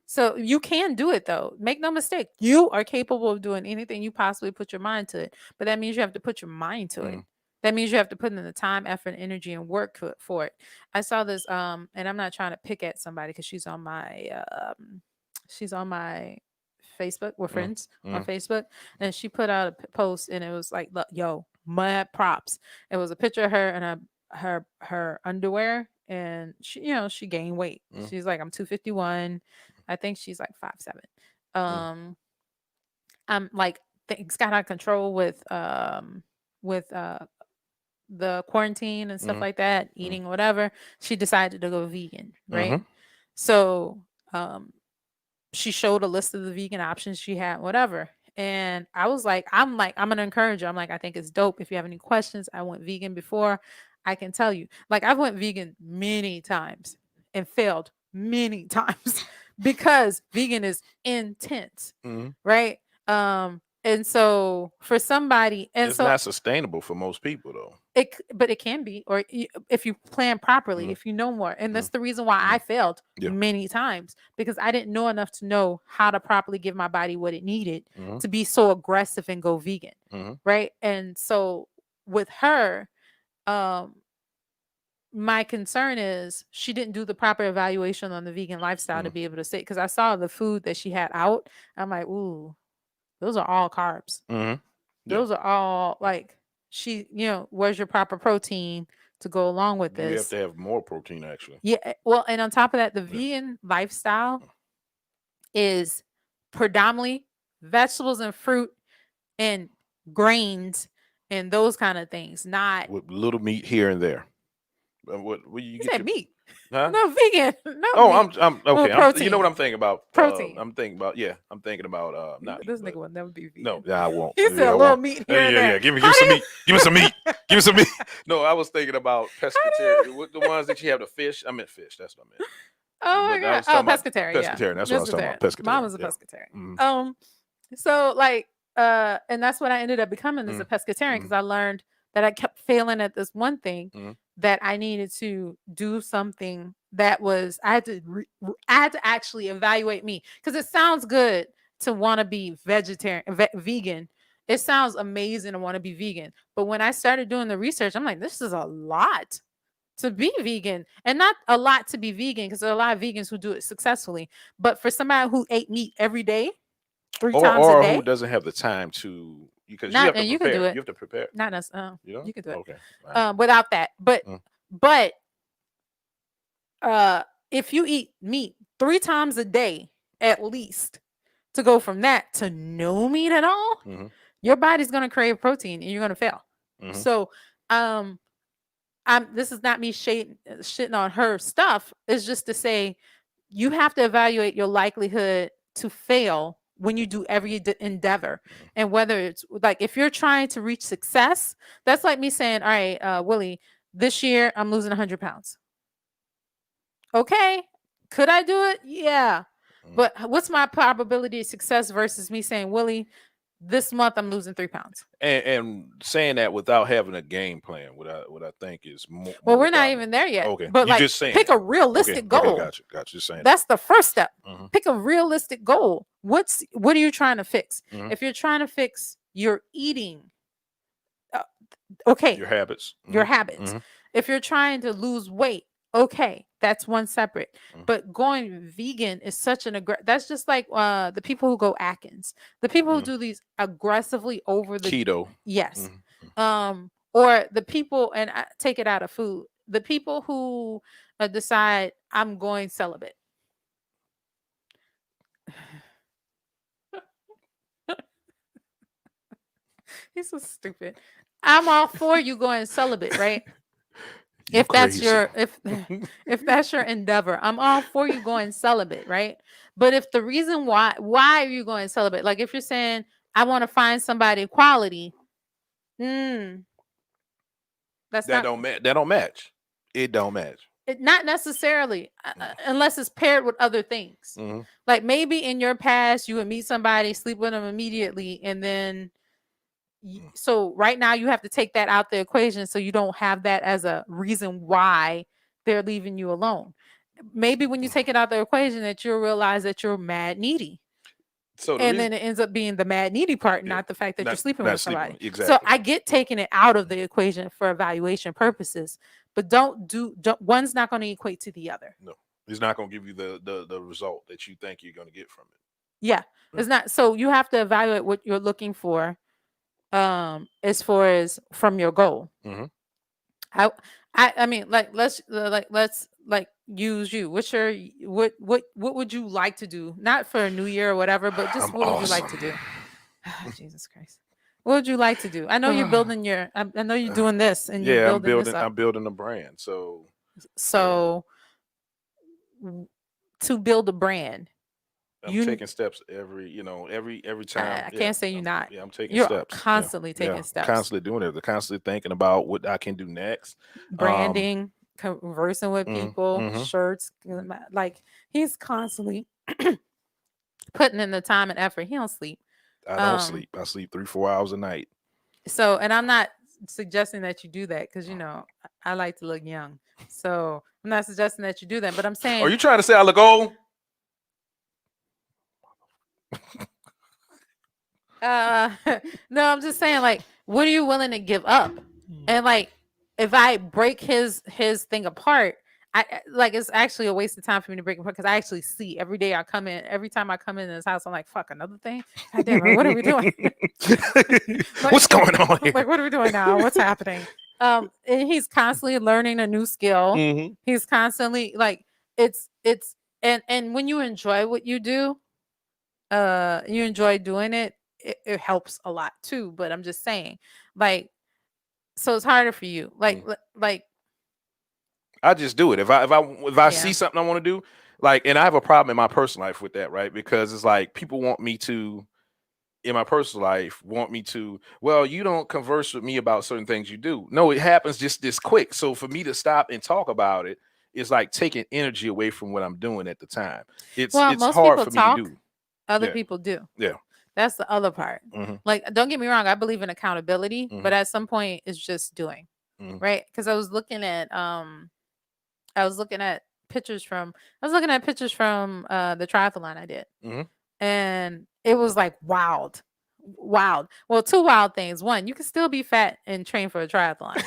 So you can do it though. Make no mistake. You are capable of doing anything you possibly put your mind to it. But that means you have to put your mind to it. That means you have to put in the time, effort, energy, and work for it. I saw this, and I'm not trying to pick at somebody because she's on my Facebook. We're friends on Facebook, and she put out a post, and it was like, look, yo, mad props. It was a picture of her and her underwear, and she gained weight. She's like, I'm 251. I think she's like 5'7". I'm like, things got out of control with the quarantine and stuff like that, eating whatever. She decided to go vegan, right? So she showed a list of the vegan options she had, whatever. And I was like, I'm gonna encourage her. I'm like, I think it's dope. If you have any questions, I went vegan before. I can tell you, like, I've went vegan many times and failed many times because vegan is intense, right? And so for somebody, and it's so not sustainable for most people though. But it can be, or if you plan properly, if you know more. And that's the reason why I failed many times, because I didn't know enough to know how to properly give my body what it needed to be so aggressive and go vegan, right? And so with her, my concern is she didn't do the proper evaluation on the vegan lifestyle to be able to say, because I saw the food that she had out. I'm like, ooh, those are all carbs. Those are all like, where's your proper protein to go along with this? You have to have more protein, actually. Yeah. Well, and on top of that, the vegan lifestyle is predominantly vegetables and fruit and grains and those kind of things, not with little meat here and there. What you get said meat? Huh? No vegan. No. Oh, meat. I'm okay. Well, You know what I'm thinking about? Protein. I'm thinking about I'm thinking about not This meat, nigga will never be vegan. No, yeah, I won't. He said a little meat here and there. Give me some meat. Give me some meat. Give me some meat. No, I was thinking about pescatarian. The ones that you have the fish. I meant fish. That's what I meant. Oh my god. Oh, pescatarian. Pescatarian. That's what I was talking about. Pescatarian. Mom was a pescatarian. So like, and that's what I ended up becoming as a pescatarian, because I learned that I kept failing at this one thing, that I needed to do something that was, I had to actually evaluate me, because it sounds good to want to be vegan. It sounds amazing to want to be vegan. But when I started doing the research, I'm like, this is a lot to be vegan, and not a lot to be vegan, because there are a lot of vegans who do it successfully. But for somebody who ate meat every day, 3 times a day, who doesn't have the time to because you Not have to and you can prepare. do it. You have to prepare. Not necessarily. You know. You can do it. Okay. All right. Without that. But Mm. but if you eat meat 3 times a day at least, to go from that to no meat at all, Mm-hmm. your body's gonna crave protein and you're gonna fail. Mm-hmm. So this is not me shitting on her stuff. It's just to say you have to evaluate your likelihood to fail when you do every endeavor. Mhm. And whether it's like if you're trying to reach success, that's like me saying, all right, Willie, this year I'm losing 100 pounds. Okay, could I do it? Yeah. Mhm. But what's my probability of success versus me saying, Willie, this month I'm losing 3 pounds? And saying that without having a game plan, what I think is more. Well, more we're not dominant. even there yet. Okay, But you like, just saying pick that. a realistic goal. Okay, gotcha. Just saying. That's the first step. Mhm. Pick a realistic goal. What are you trying to fix? Mhm. If you're trying to fix your eating, okay, Your habits. your Mhm. habits. Mhm. If you're trying to lose weight, okay, that's one separate. Mhm. But going vegan is such an that's just like the people who go Atkins, the people who Mhm. do these aggressively over the Keto. yes, Mhm. or the people, and I take it out of food, the people who decide I'm going celibate. He's so stupid. I'm all for you going celibate, right? You If that's crazy. your if that's your endeavor, I'm all for you going celibate, right? But if the reason why are you going celibate? Like if you're saying I want to find somebody quality, that's that not don't match. That don't match. It don't match. not necessarily unless it's paired with other things. Mhm. Like maybe in your past you would meet somebody, sleep with them immediately, and then so right now you have to take that out the equation so you don't have that as a reason why they're leaving you alone. Maybe when you take it out the equation that you'll realize that you're mad needy. So And then it ends up being the mad needy part, not the fact that you're sleeping with somebody. Exactly. So I get taking it out of the equation for evaluation purposes, but don't one's not going to equate to the other. No, it's not going to give you the result that you think you're going to get from it. Yeah, it's not. So you have to evaluate what you're looking for, as far as from your goal. Mm-hmm. I mean, like let's use you. What's your what would you like to do? Not for a new year or whatever, but just what would you like to do? Jesus Christ. What would you like to do? I know you're building your I know you're doing this and you're building this up. I'm building a brand. So to build a brand, I'm taking steps every time. I can't say you're not. Yeah, I'm taking You're steps. constantly taking steps. Constantly doing it. Constantly thinking about what I can do next. Branding, conversing with people, shirts. Like he's constantly putting in the time and effort. He don't sleep. I don't sleep. I sleep 3-4 hours a night. So, and I'm not suggesting that you do that because I like to look young. So I'm not suggesting that you do that, but I'm saying. Are you trying to say I look old? No, I'm just saying, like, what are you willing to give up? And like, if I break his thing apart, it's actually a waste of time for me to break it apart because I actually see every day I come in. Every time I come in this house, I'm like, fuck, another thing. God damn it, what are we doing? What's going on here? Like, what are we doing now? What's happening? And he's constantly learning a new skill. Mm-hmm. He's constantly like, it's and when you enjoy what you do, you enjoy doing it. It helps a lot too. But I'm just saying, like, so it's harder for you. Like I just do it. If I see something I want to do, like, and I have a problem in my personal life with that, right? Because it's like people want me to, in my personal life, well, you don't converse with me about certain things you do. No, it happens just this quick. So for me to stop and talk about it is like taking energy away from what I'm doing at the time. It's hard for me to do. Other people do. Yeah. That's the other part. Mm-hmm. Like, don't get me wrong, I believe in accountability, but at some point it's just doing. Right? Because I was looking at pictures from the triathlon I did. And it was like wild. Well, two wild things. One, you can still be fat and train for a triathlon.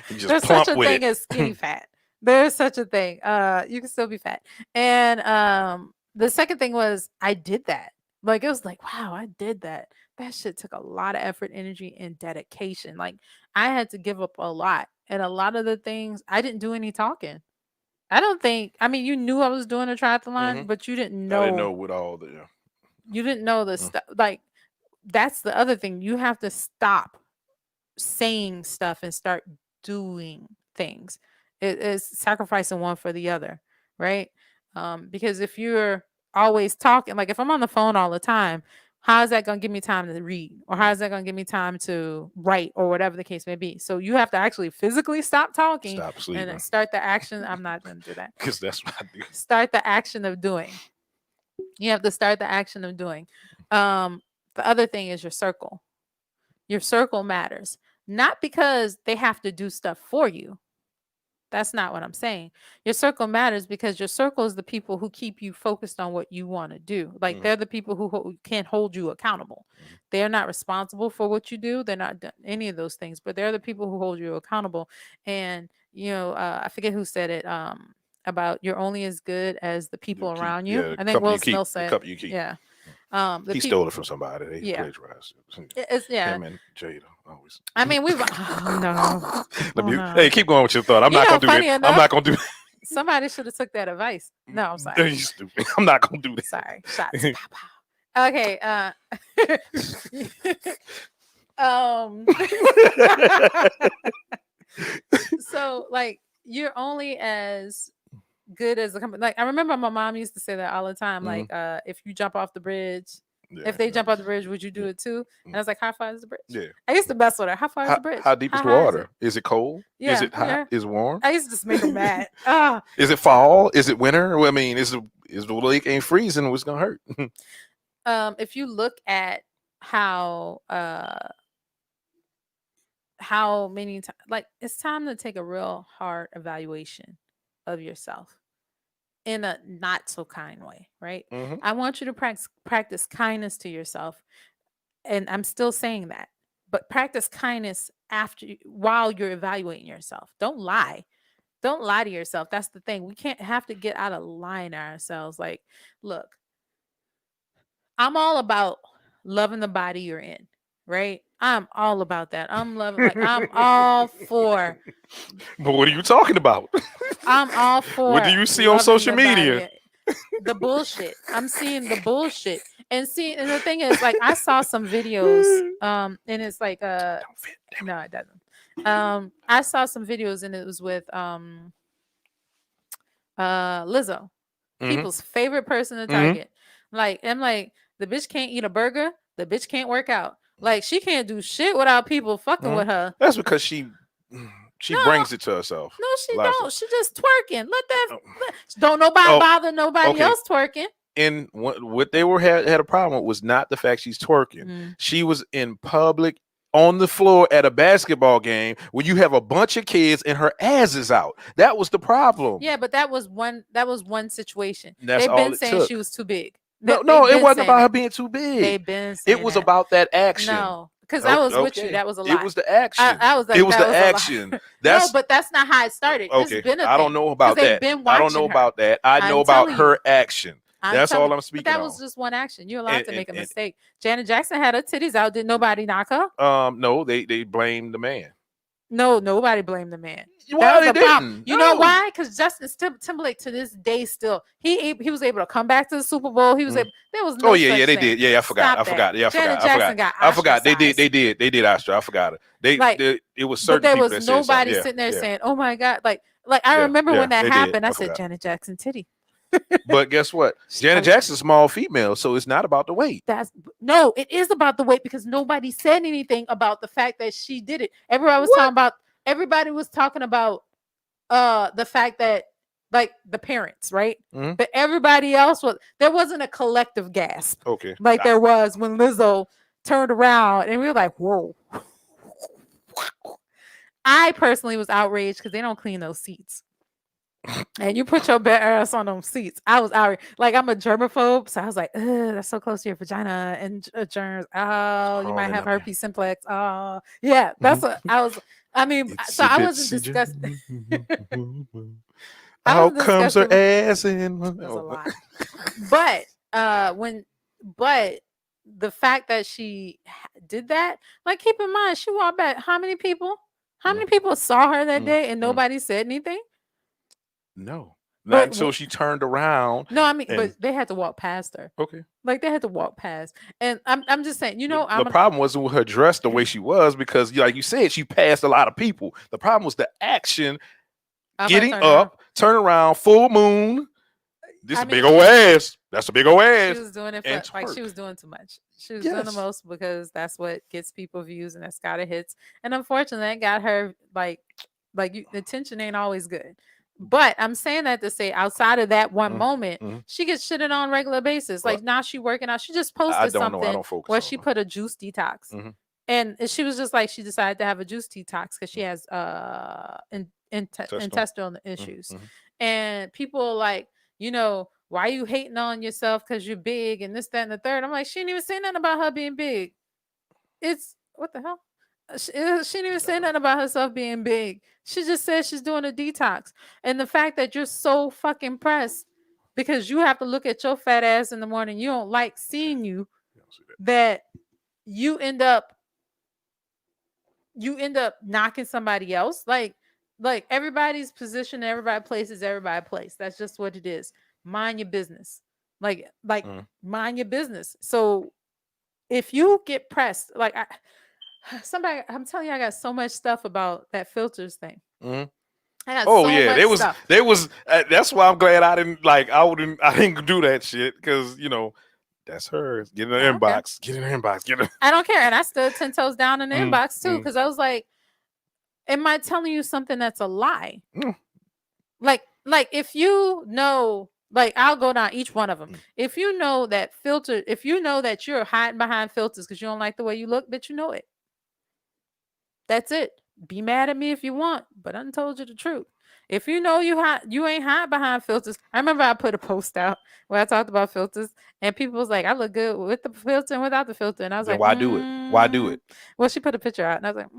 There's such a thing as skinny fat. There's such a thing. You can still be fat. And the second thing was I did that. Like it was like, wow, I did that. That shit took a lot of effort, energy, and dedication. Like I had to give up a lot. And a lot of the things I didn't do any talking. I don't think I mean you knew I was doing a triathlon, but you didn't I didn't know know what all the you didn't know the Mm. stuff like that's the other thing. You have to stop saying stuff and start doing things. It is sacrificing one for the other, right? Because if you're always talking, like if I'm on the phone all the time, how is that going to give me time to read, or how is that going to give me time to write, or whatever the case may be? So you have to actually physically stop talking stop and sleeping then start the action. I'm not going to do that. because that's what I do. Start the action of doing. You have to start the action of doing. The other thing is your circle. Your circle matters, not because they have to do stuff for you. That's not what I'm saying. Your circle matters because your circle is the people who keep you focused on what you want to do. Like they're the people who can't hold you accountable. They're not responsible for what you do. They're not done any of those things, but they're the people who hold you accountable. And I forget who said it. About you're only as good as the people keep- around you. yeah, I think company Will you keep, Smith the said, company you keep. yeah. He stole it from somebody. They Yeah. plagiarized it. It's Him and Jada always. I mean, we've oh no. Oh, no. Hey, keep going with your thought. I'm You not know, gonna do funny that. enough- I'm not gonna do that. Somebody should have took that advice. No, I'm sorry. You stupid. I'm not gonna do that. Sorry. Shots. Pow, pow. Okay. So like you're only as good as the company. Like I remember my mom used to say that all the time. Like if you jump off the bridge, if they jump off the bridge, would you do it too? And I was like, how far is the bridge? Yeah. I used to mess with her. How far is the bridge? How deep is the high water? Is it cold? Yeah, Is it hot? yeah. Is it warm? I used to just make them mad. Is it fall? Is it winter? Well, I mean, is the lake ain't freezing? What's gonna hurt? If you look at how many times, like it's time to take a real hard evaluation of yourself in a not so kind way, right? I want you to practice kindness to yourself, and I'm still saying that, but practice kindness while you're evaluating yourself. Don't lie to yourself. That's the thing. We can't have to get out of line ourselves. Like, look, I'm all about loving the body you're in, right? I'm all about that. I'm all for. But what are you talking about? I'm all for. What do you see on social media? The bullshit. I'm seeing the bullshit. And the thing is, like, I saw some videos, and it's like, no, it doesn't. I saw some videos, and it was with Lizzo, people's favorite person to target. Like, I'm like, the bitch can't eat a burger. The bitch can't work out. Like, she can't do shit without people fucking with her. That's because she brings it to herself. No, she don't. She just twerking. Don't nobody bother nobody else twerking. And what they had a problem with was not the fact she's twerking. She was in public on the floor at a basketball game when you have a bunch of kids and her ass is out. That was the problem. Yeah, but that was one situation. They've been saying she was too big. No, it wasn't about her being too big. They've been saying it was about that action. No, because I was with you. That was a lie. It was the action. I was like, it was the action. No, but that's not how it started. Okay, I don't know about that. I don't know about that. I know about her action. That's all I'm speaking on. That was just one action. You're allowed to make a mistake. Janet Jackson had her titties out. Did nobody knock her? No, they blamed the man. No, nobody blamed the man. Well, they didn't. You know why? Because Justin Timberlake to this day still he was able to come back to the Super Bowl. He was able. There was no. Oh yeah, they did. Yeah, I forgot. Yeah, I forgot. They did. I forgot it. It was certain. But there was nobody sitting there saying, "Oh my God!" Like I remember when that happened. I said, "Janet Jackson titty." But guess what? Janet Jackson's a small female, so it's not about the weight. It is about the weight because nobody said anything about the fact that she did it. Everybody was talking about the fact that like the parents, right? But everybody else there wasn't a collective gasp. Okay. Like there was when Lizzo turned around and we were like, whoa. I personally was outraged because they don't clean those seats. And you put your bare ass on them seats. I was outraged. Like I'm a germaphobe, so I was like, that's so close to your vagina and germs. Oh, you might have herpes simplex. Oh, yeah, that's what I was. I mean, so I wasn't disgusted. How comes her ass in? That's a lot. But But the fact that she did that, like, keep in mind, she walked back. How many people saw her that day and nobody said anything? No, not But until she turned around. no, I mean, and- but they had to walk past her. Okay. Like, they had to walk past. And I'm just saying, you know, The problem wasn't with her dress the way she was, because, like you said, she passed a lot of people. The problem was the action, getting up, turn around, full moon. This big old ass. That's a big old ass. She was doing it and for, like, she twerk. was doing too much. She was doing the Yes. most because that's what gets people views and that's got her hits. And unfortunately, that got her the attention ain't always good. But I'm saying that to say, outside of that one moment, she gets shitted on a regular basis. Like, now she working out. She just posted something where she put a juice detox. And she was just like, she decided to have a juice detox because she has intestinal issues. And people are like, you know, why are you hating on yourself because you're big and this, that, and the third? I'm like, she didn't even say nothing about her being big. It's what the hell? She didn't even say nothing about herself being big. She just said she's doing a detox. And the fact that you're so fucking pressed because you have to look at your fat ass in the morning, you don't like seeing you, that you end up knocking somebody else. Like everybody's position, everybody places, everybody place. That's just what it is. Mind your business. Like mind your business. So if you get pressed, like I'm telling you, I got so much stuff about that filters thing. I got so much stuff. They was that's why I'm glad I didn't do that shit, because, you know, that's her. Get in the inbox. Get in the inbox. I don't care. And I stood 10 toes down in the inbox too, because I was like, am I telling you something that's a lie? Like if you know, like, I'll go down each one of them. If you know that if you know that you're hiding behind filters because you don't like the way you look, bitch, you know it. That's it. Be mad at me if you want, but I done told you the truth. If you know you ain't hide behind filters. I remember I put a post out where I talked about filters, and people was like, I look good with the filter and without the filter. And I was then like, why do it? Why do it? Well, she put a picture out, and I was like,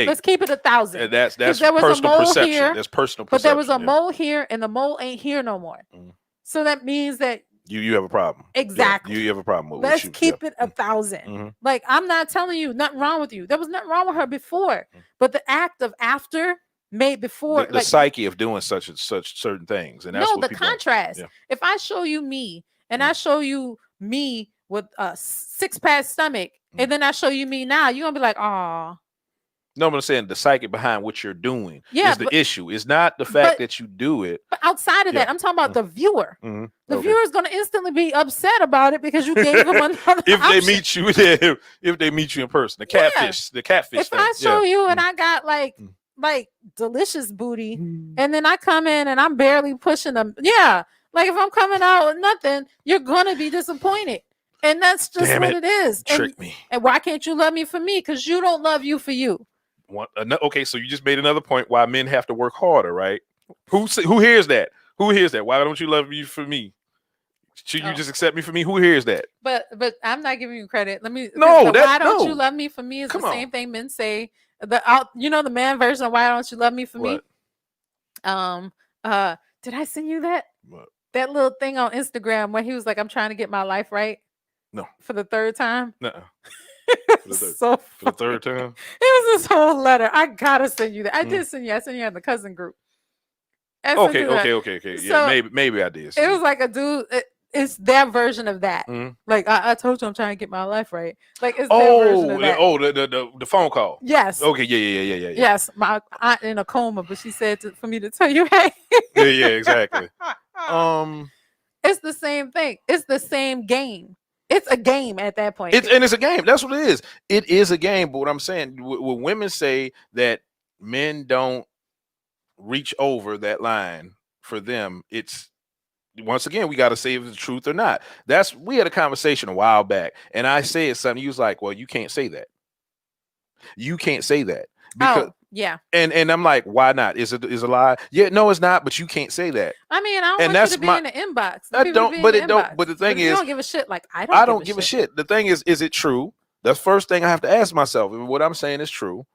let's keep it 1,000. That's there was personal a mole perception. here, That's personal perception. but there was a mole here, and the mole ain't here no more. So that means that you have a problem. Exactly. Yeah, you have a problem with Let's keep it 1,000. Like, I'm not telling you nothing wrong with you. There was nothing wrong with her before, but the act of after made before the psyche of doing such certain things, and that's what the contrast. If I show you me and I show you me with a 6-pack stomach, and then I show you me now, you're gonna be like, oh. No, but I'm saying the psyche behind what you're doing is the issue. It's not the fact that you do it. But outside of that, I'm talking about the viewer. The viewer is going to instantly be upset about it because you gave them another if option. If they meet you in person, the catfish If thing. I show you and I got like delicious booty, and then I come in and I'm barely pushing them. Yeah, like if I'm coming out with nothing, you're gonna be disappointed. And that's just what it is. Trick me. And why can't you love me for me? Because you don't love you for you. Okay, so you just made another point why men have to work harder, right? Who hears that? Who hears that? Why don't you love me for me? Should you just accept me for me? Who hears that? But I'm not giving you credit. Let me. Why don't you love me for me is the same thing men say. The man version of why don't you love me for me? Did I send you that? What? That little thing on Instagram where he was like, I'm trying to get my life right. No. For the third time. Nuh-uh. For the third time. It was this whole letter. I gotta send you that. I did send you. I sent you in the cousin group. Okay. Yeah, So, maybe I did. It was like a dude. It's their version of that. Like I told you, I'm trying to get my life right. Like it's their version of that. The phone call. Yes. Okay. Yeah. Yes, my aunt in a coma, but she said for me to tell you, hey. yeah, exactly. It's the same thing. It's the same game. It's a game at that point. It's a game. That's what it is. It is a game. But what I'm saying, when women say that men don't reach over that line for them, it's once again we got to say if it's the truth or not. We had a conversation a while back, and I said something. You was like, "Well, you can't say that. You can't say that." Because, yeah. And I'm like, why not? Is it a lie? Yeah, no, it's not. But you can't say that. I mean, I don't want you to be in the inbox. I don't. But it don't. But the thing is, you don't give a shit. Like I don't give a shit. The thing is it true? That's the first thing I have to ask myself. If what I'm saying is true,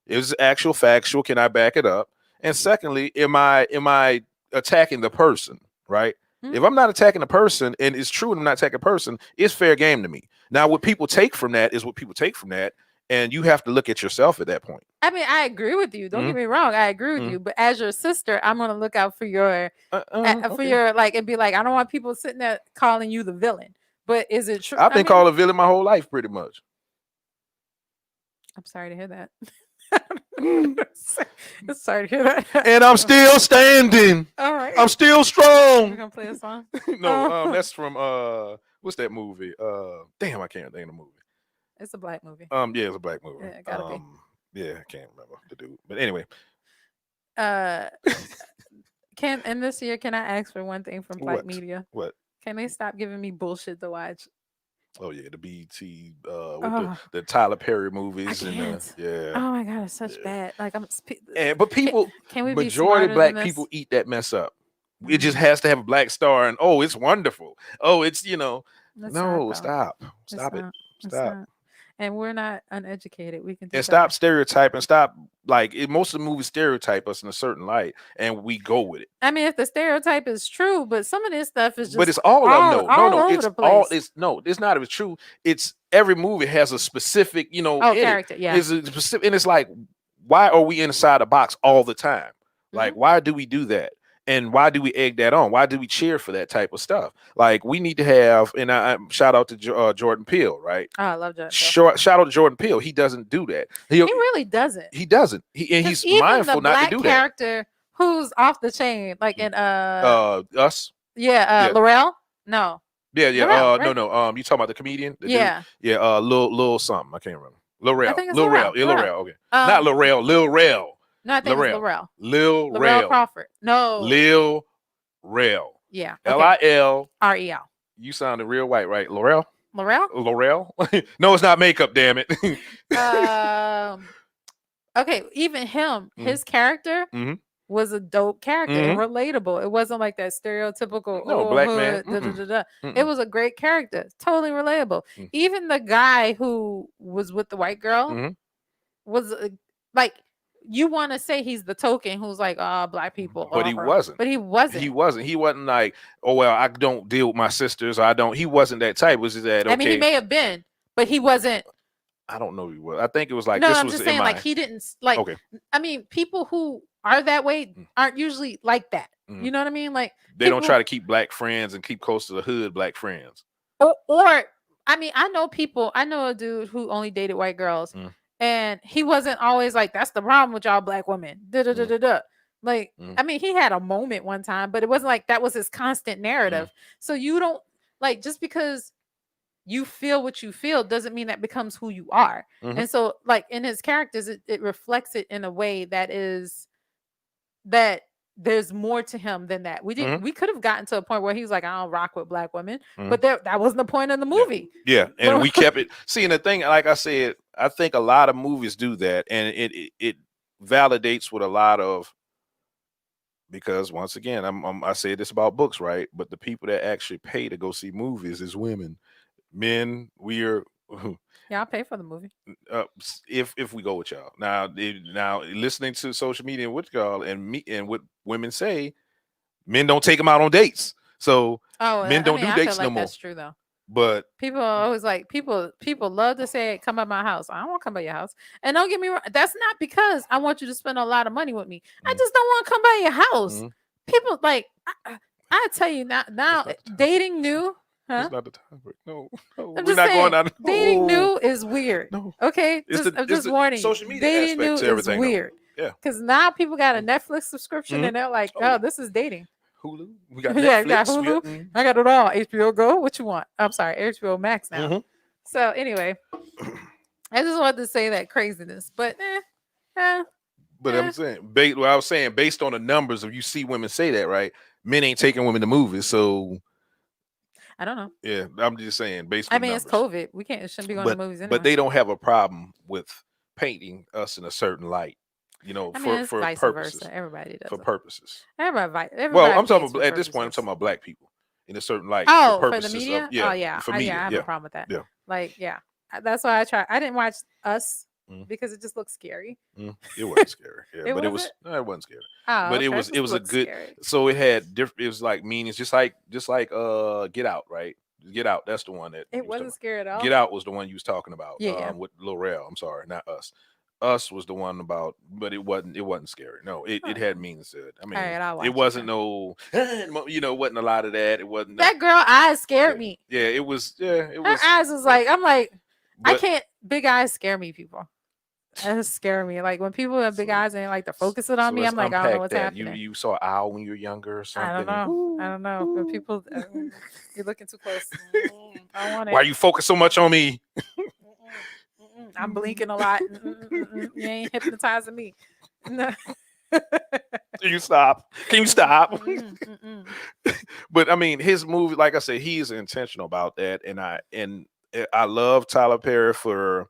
is it actual factual? Can I back it up? And secondly, am I attacking the person? Right? If I'm not attacking a person and it's true and I'm not attacking a person, it's fair game to me. Now, what people take from that is what people take from that. And you have to look at yourself at that point. I mean, I agree with you. Don't Mhm. get me wrong. I agree with Mhm. you. But as your sister, I'm gonna look out for your Okay. your like and be like, I don't want people sitting there calling you the villain. But is it true? I've been called a villain my whole life, pretty much. I'm sorry to hear that. Mm. I'm sorry to hear that. And I'm still standing. All right. I'm still We're strong. gonna play a song. No, that's from what's that movie? Damn, I can't think of the movie. It's a black movie. Yeah, it's a black movie. Yeah, it gotta be. Yeah, I can't remember the dude. But anyway. And this year, can I ask for one thing from Black What? Media? What? Can they stop giving me bullshit to watch? Oh yeah, the BT with the Tyler Perry movies and yeah. Oh my god, it's such bad. Like but people can we majority be of black than people this? eat that mess up. It just has to have a black star and oh, it's wonderful. Oh, it's no, stop it. Stop. And we're not uneducated. We can do and stop stereotyping. Stop most of the movies stereotype us in a certain light, and we go with it. I mean, if the stereotype is true, but some of this stuff is just. But it's all of them. No. It's all. It's not. It's true. It's every movie has a specific, character. Yeah. It's a specific, and it's like, why are we inside a box all the time? Like, why do we do that? And why do we egg that on? Why do we cheer for that type of stuff? Like, we need to have, and I shout out to Jordan Peele, right? Oh, I love Jordan Peele. Shout out to Jordan Peele. He doesn't do that. He really doesn't. He doesn't. He's mindful not to do that. Character who's off the chain, like in Us. Yeah, Laurel. No. Yeah. Laurel, right? No. You talking about the comedian? Yeah. Dude? Yeah. Lil something. I can't remember. Laurel. I think it's Laurel. Yeah, Laurel. Okay. Not Laurel. Lil Rel. No, I think it's Laurel. Lil Rel Crawford. No. Lil Rel. Yeah. Okay. LILREL. You sounded real white, right? Laurel? Laurel? No, it's not makeup, damn it. Okay, even him, his character was a dope character and relatable. It wasn't like that stereotypical black man. It was a great character, totally relatable. Even the guy who was with the white girl was like, you want to say he's the token who's like, black people. But he wasn't. He wasn't like, oh, well, I don't deal with my sisters. He wasn't that type. Was that okay? I mean, he may have been, but he wasn't. I don't know. He was. I think it was like, no, this I'm was just saying, like, he didn't, like, okay. I mean, people who are that way aren't usually like that. You know what I mean? Like, they don't try to keep black friends and keep close to the hood black friends. Or I mean, I know a dude who only dated white girls. And he wasn't always like, that's the problem with y'all black women. Like, I mean, he had a moment one time, but it wasn't like that was his constant narrative. So you don't, like, just because you feel what you feel doesn't mean that becomes who you are. And so, like, in his characters, it reflects it in a way that there's more to him than that. We could have gotten to a point where he was like, I don't rock with black women, but that wasn't the point of the movie. Yeah. And we kept it. See, and the thing, like I said, I think a lot of movies do that, and it validates with a lot of, because once again, I say this about books, right? But the people that actually pay to go see movies is women. Men, we're y'all pay for the movie. If we go with y'all now listening to social media and what y'all and what women say, men don't take them out on dates. So men don't do dates no more. That's true though. But people are always like, people love to say, come by my house. I don't want to come by your house. And don't get me wrong, that's not because I want you to spend a lot of money with me. I just don't want to come by your house. People like, I tell you now dating new. Huh? It's not the topic. No, we're not going down. Dating new is weird. No. Okay, I'm just warning. Social media dating new is weird. Yeah, because now people got a Netflix subscription and they're like, oh, this is dating. Hulu. We got Netflix. I got Hulu. I got it all. HBO Go. What you want? I'm sorry, HBO Max now. So anyway, I just wanted to say that craziness, but But I'm saying, based on the numbers, if you see women say that, right? Men ain't taking women to movies, so. I don't know. Yeah, I'm just saying. Based on numbers. It's COVID. Shouldn't be going to movies anyway. But they don't have a problem with painting us in a certain light. For vice purposes. Versa. Everybody does for purposes. Everybody well, I'm talking about, at this point. I'm talking about black people in a certain light. Oh, for the media. For media, I have a problem with that. Yeah, like that's why I didn't watch Us Mm. because it just looks scary. It wasn't scary. Yeah, It but it wasn't? no, it wasn't scary. Oh, But okay. it It was a looks good. scary. So it had different. It was like meanings, just like Get Out, right? Get Out. That's the one that It you was talking wasn't scary at about. all. Get Out was the one you was talking about. Yeah, yeah. With L'Oreal. I'm sorry, not Us. Us was the one about, but it wasn't. It wasn't scary. No, it had meanings to it. I mean, right, I'll watch it it wasn't then. no, wasn't a lot of that. It wasn't. That girl eyes scared Yeah. me. Yeah, it was. Yeah, it Her was. eyes was like, I'm like, I But can't. Big eyes scare me, people. That scare me. Like when people have big So- eyes and like to focus it on so me, let's I'm like, I don't know unpack what's that. You happening. you saw an owl when you were younger or something? I don't know. I don't know. But people, you're looking too close. I want it. Why you focus so much on me? I'm blinking a lot. You ain't hypnotizing me. No. Can you stop? Can you stop? Mm-mm. But I mean, his movie, like I said, he's intentional about that, and I love Tyler Perry for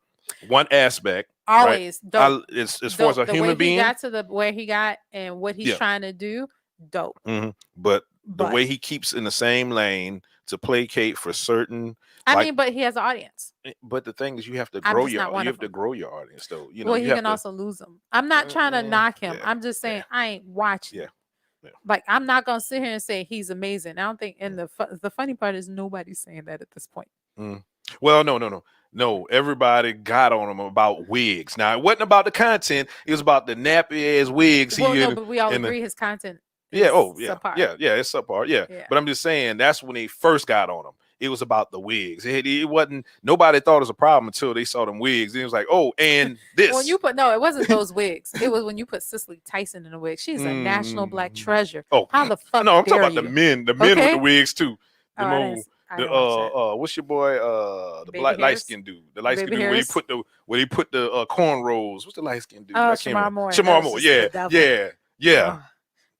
one aspect. Always dope. As far as a the human way being, he got to the where he got and what he's Yeah. trying to do, dope. but the But way he keeps in the same lane to placate for certain. I like- mean, but he has an audience. But the thing is, you have to I'm grow just not one you of have to them. grow your audience, though. You know, Well, you he have can to, also lose them. I'm not trying to knock him. yeah, I'm just saying yeah. I ain't watching. Yeah. Yeah. Like I'm not gonna sit here and say he's amazing. I don't think. And the funny part is nobody's saying that at this point. Well, no. Everybody got on him about wigs. Now it wasn't about the content; it was about the nappy ass wigs. Well, no, had but we all in the- agree his content. Yeah. is Oh, yeah. subpar. Yeah. It's subpar. Yeah. Yeah. But I'm just saying that's when they first got on him. It was about the wigs. It wasn't. Nobody thought it was a problem until they saw them wigs. It was like, oh, and this. When you put it wasn't those wigs. It was when you put Cicely Tyson in a wig. She's a national black treasure. Oh, How the fuck? no, I'm talking dare about the you? men. The men with Okay. the wigs too. The Oh, I move. didn't watch that. What's your boy? The Baby light Harris? skinned dude. The light skinned Baby dude Harris? where he put the cornrows. What's the light skinned dude? Oh, I can't Shamar remember. Moore. Shamar That was Moore. just the devil. Yeah. Oh,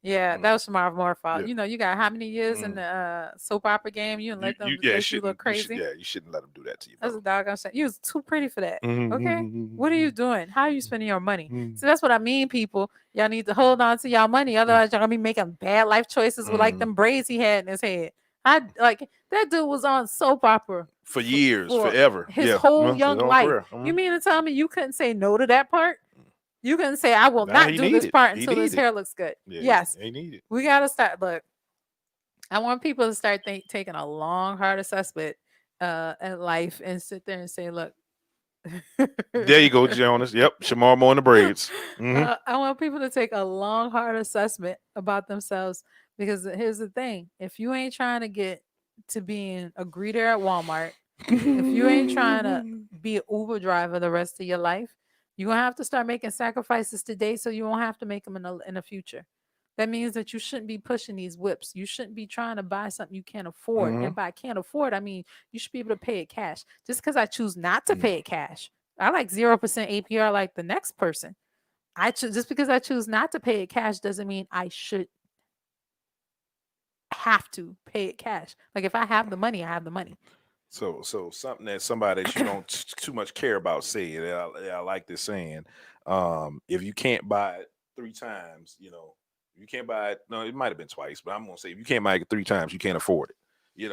yeah, that was Shamar Moore's fault. Yeah. You know, you got how many years in the soap opera game? You let them make you look crazy. You shouldn't let them do that to you. That's a doggone shame. You was too pretty for that. Mhm, Okay, mhm, what are you mhm, doing? How are you spending your money? mhm. So that's what I mean, people. Y'all need to hold on to y'all money, otherwise y'all gonna be making bad life choices with like them braids he had in his head. I like that dude was on soap opera For years, for forever. his Yeah. whole His young whole life. career. You mean to tell me you couldn't say no to that part? You couldn't say I will Nah, not he do need this it. part He until his need it. hair looks good. Yeah, Yes, they need it. we gotta start. Look, I want people to start taking a long, hard assessment at life and sit there and say, look. There you go, Jonas. Yep, Shamar Moore in the braids. Mhm. I want people to take a long, hard assessment about themselves because here's the thing: if you ain't trying to get to being a greeter at Walmart, if you ain't trying to be an Uber driver the rest of your life, you're gonna have to start making sacrifices today so you won't have to make them in the future. That means that you shouldn't be pushing these whips. You shouldn't be trying to buy something you can't afford. And by can't afford, I mean you should be able to pay it cash. Just because I choose not to pay it cash, I like 0% APR like the next person. Just because I choose not to pay it cash doesn't mean I should have to pay it cash. Like if I have the money, I have the money. So something that somebody that you don't too much care about say, and I like this saying, if you can't buy it 3 times, you can't buy it. No, it might have been twice, but I'm gonna say if you can't buy it 3 times, you can't afford it.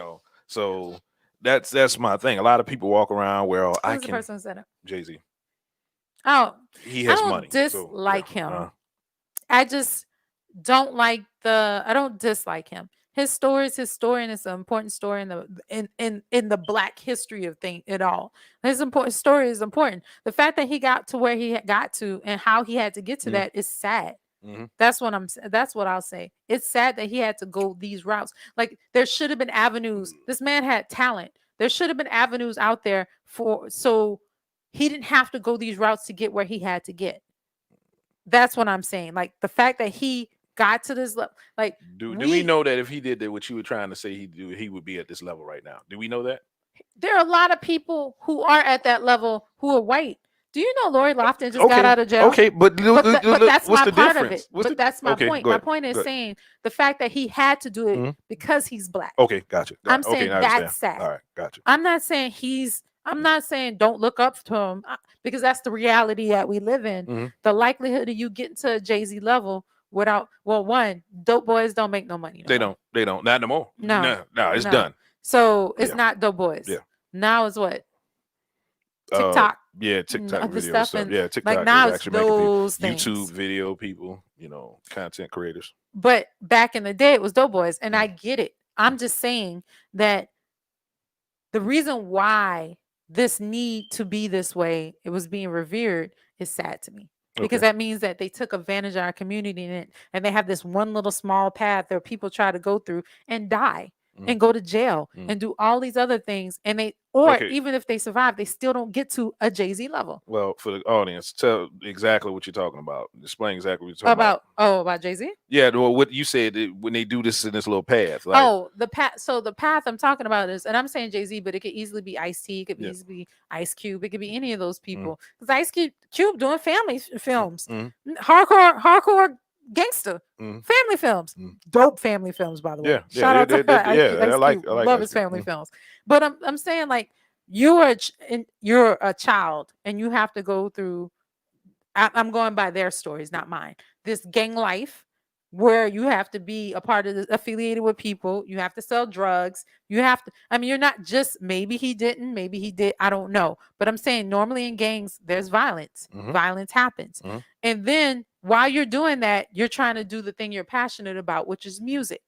So that's my thing. A lot of people walk around where I Who's the can. person who said it? Jay-Z. Oh, He has I don't money. dislike him. I just don't like I don't dislike him. His story is his story, and it's an important story in the Black history of it all. His story is important. The fact that he got to where he got to and how he had to get to that is sad. That's what I'll say. It's sad that he had to go these routes. Like there should have been avenues. This man had talent. There should have been avenues out there so he didn't have to go these routes to get where he had to get. That's what I'm saying. Like the fact that he got to this level. Like do we know that if he did that, what you were trying to say he would be at this level right now? Do we know that? There are a lot of people who are at that level who are white. Do you know Lori Lofton just got out of jail? Okay, but that's what's my the part difference? of it. But that's my point. My point is saying the fact that he had to do it because he's Black. Okay, gotcha. I'm saying that's sad. All right, gotcha. I'm not saying don't look up to him because that's the reality that we live in. The likelihood of you getting to a Jay-Z level without, one, dope boys don't make no money. They don't. Not no more. No, it's done. So it's not dope boys. Yeah. Now it's what? TikTok. Yeah, TikTok the video stuff stuff. and Yeah, like TikTok now is it's actually making people those YouTube things. video people, content creators. But back in the day, it was Doughboys, and Mm. I get it. I'm just saying that the reason why this need to be this way, it was being revered, is sad to me. Because Okay. that means that they took advantage of our community and they have this one little small path that people try to go through and die Mm. and go to jail Mm. and do all these other things. And or Okay. even if they survive, they still don't get to a Jay-Z level. Well, for the audience, tell exactly what you're talking about. Explain exactly what you're talking about. About Jay-Z? Yeah, well, what you said when they do this in this little path. Like, The path. So the path I'm talking about is, and I'm saying Jay-Z, but it could easily be Ice-T, it could Yeah. easily be Ice Cube, it could be any of those people. Because Ice Cube doing family films, hardcore gangster family films, dope family films, by the way. Shout out to Ice Cube. I like Love Ice his Cube. family films. But I'm saying, like, you're a child and you have to go through. I'm going by their stories, not mine. This gang life where you have to be a part of affiliated with people, you have to sell drugs, you have to, I mean, you're not just, maybe he didn't, maybe he did, I don't know. But I'm saying normally in gangs, there's violence. Violence happens. And then while you're doing that, you're trying to do the thing you're passionate about, which is music.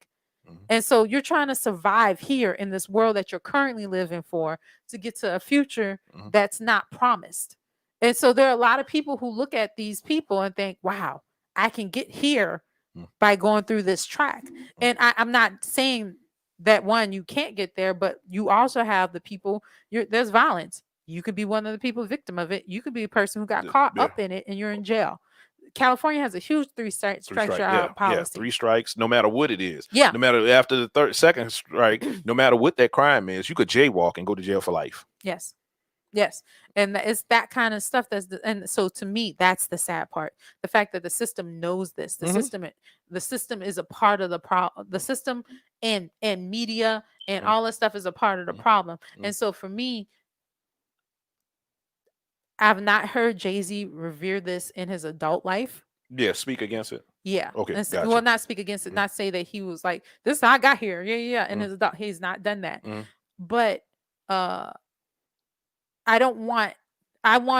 And so you're trying to survive here in this world that you're currently living for to get to a future that's not promised. And so there are a lot of people who look at these people and think, wow, I can get here by going through this track. And I'm not saying that you can't get there, but you also have the people, there's violence. You could be one of the people victim of it. You could be a person who got caught up in it and you're in jail. California has a huge three strikes out policy. Yeah, 3 strikes, no matter what it is. Yeah. No matter after the second strike, no matter what that crime is, you could jaywalk and go to jail for life. Yes. Yes. And it's that kind of stuff and so to me, that's the sad part. The fact that the system knows this. The system is a part of the system and media and all this stuff is a part of the problem. And so for me, I've not heard Jay-Z revere this in his adult life. Yeah, speak against it. Yeah. Okay. Gotcha. Well, not speak against it, not say that he was like, this is how I got here. Yeah. And his adult, he's not done that. But I want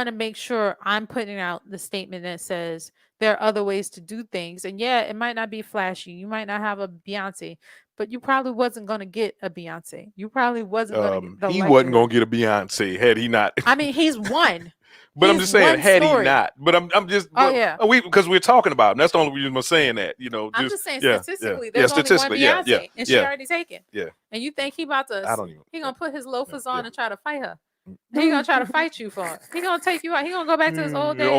to make sure I'm putting out the statement that says there are other ways to do things. And yeah, it might not be flashy. You might not have a Beyonce, but you probably wasn't going to get a Beyonce. You probably wasn't going to He wasn't going to get a Beyonce had he not. I mean, he's one. But I'm just saying, had he not. But I'm just. Because we're talking about him. That's the only reason I'm saying that. I'm just saying statistically, there's only one Beyonce, and she already taken. Yeah. And you think he about to? I don't even. He gonna put his loafers on and try to fight her. He gonna try to fight you for it. He gonna take you out. He gonna go back to his old days.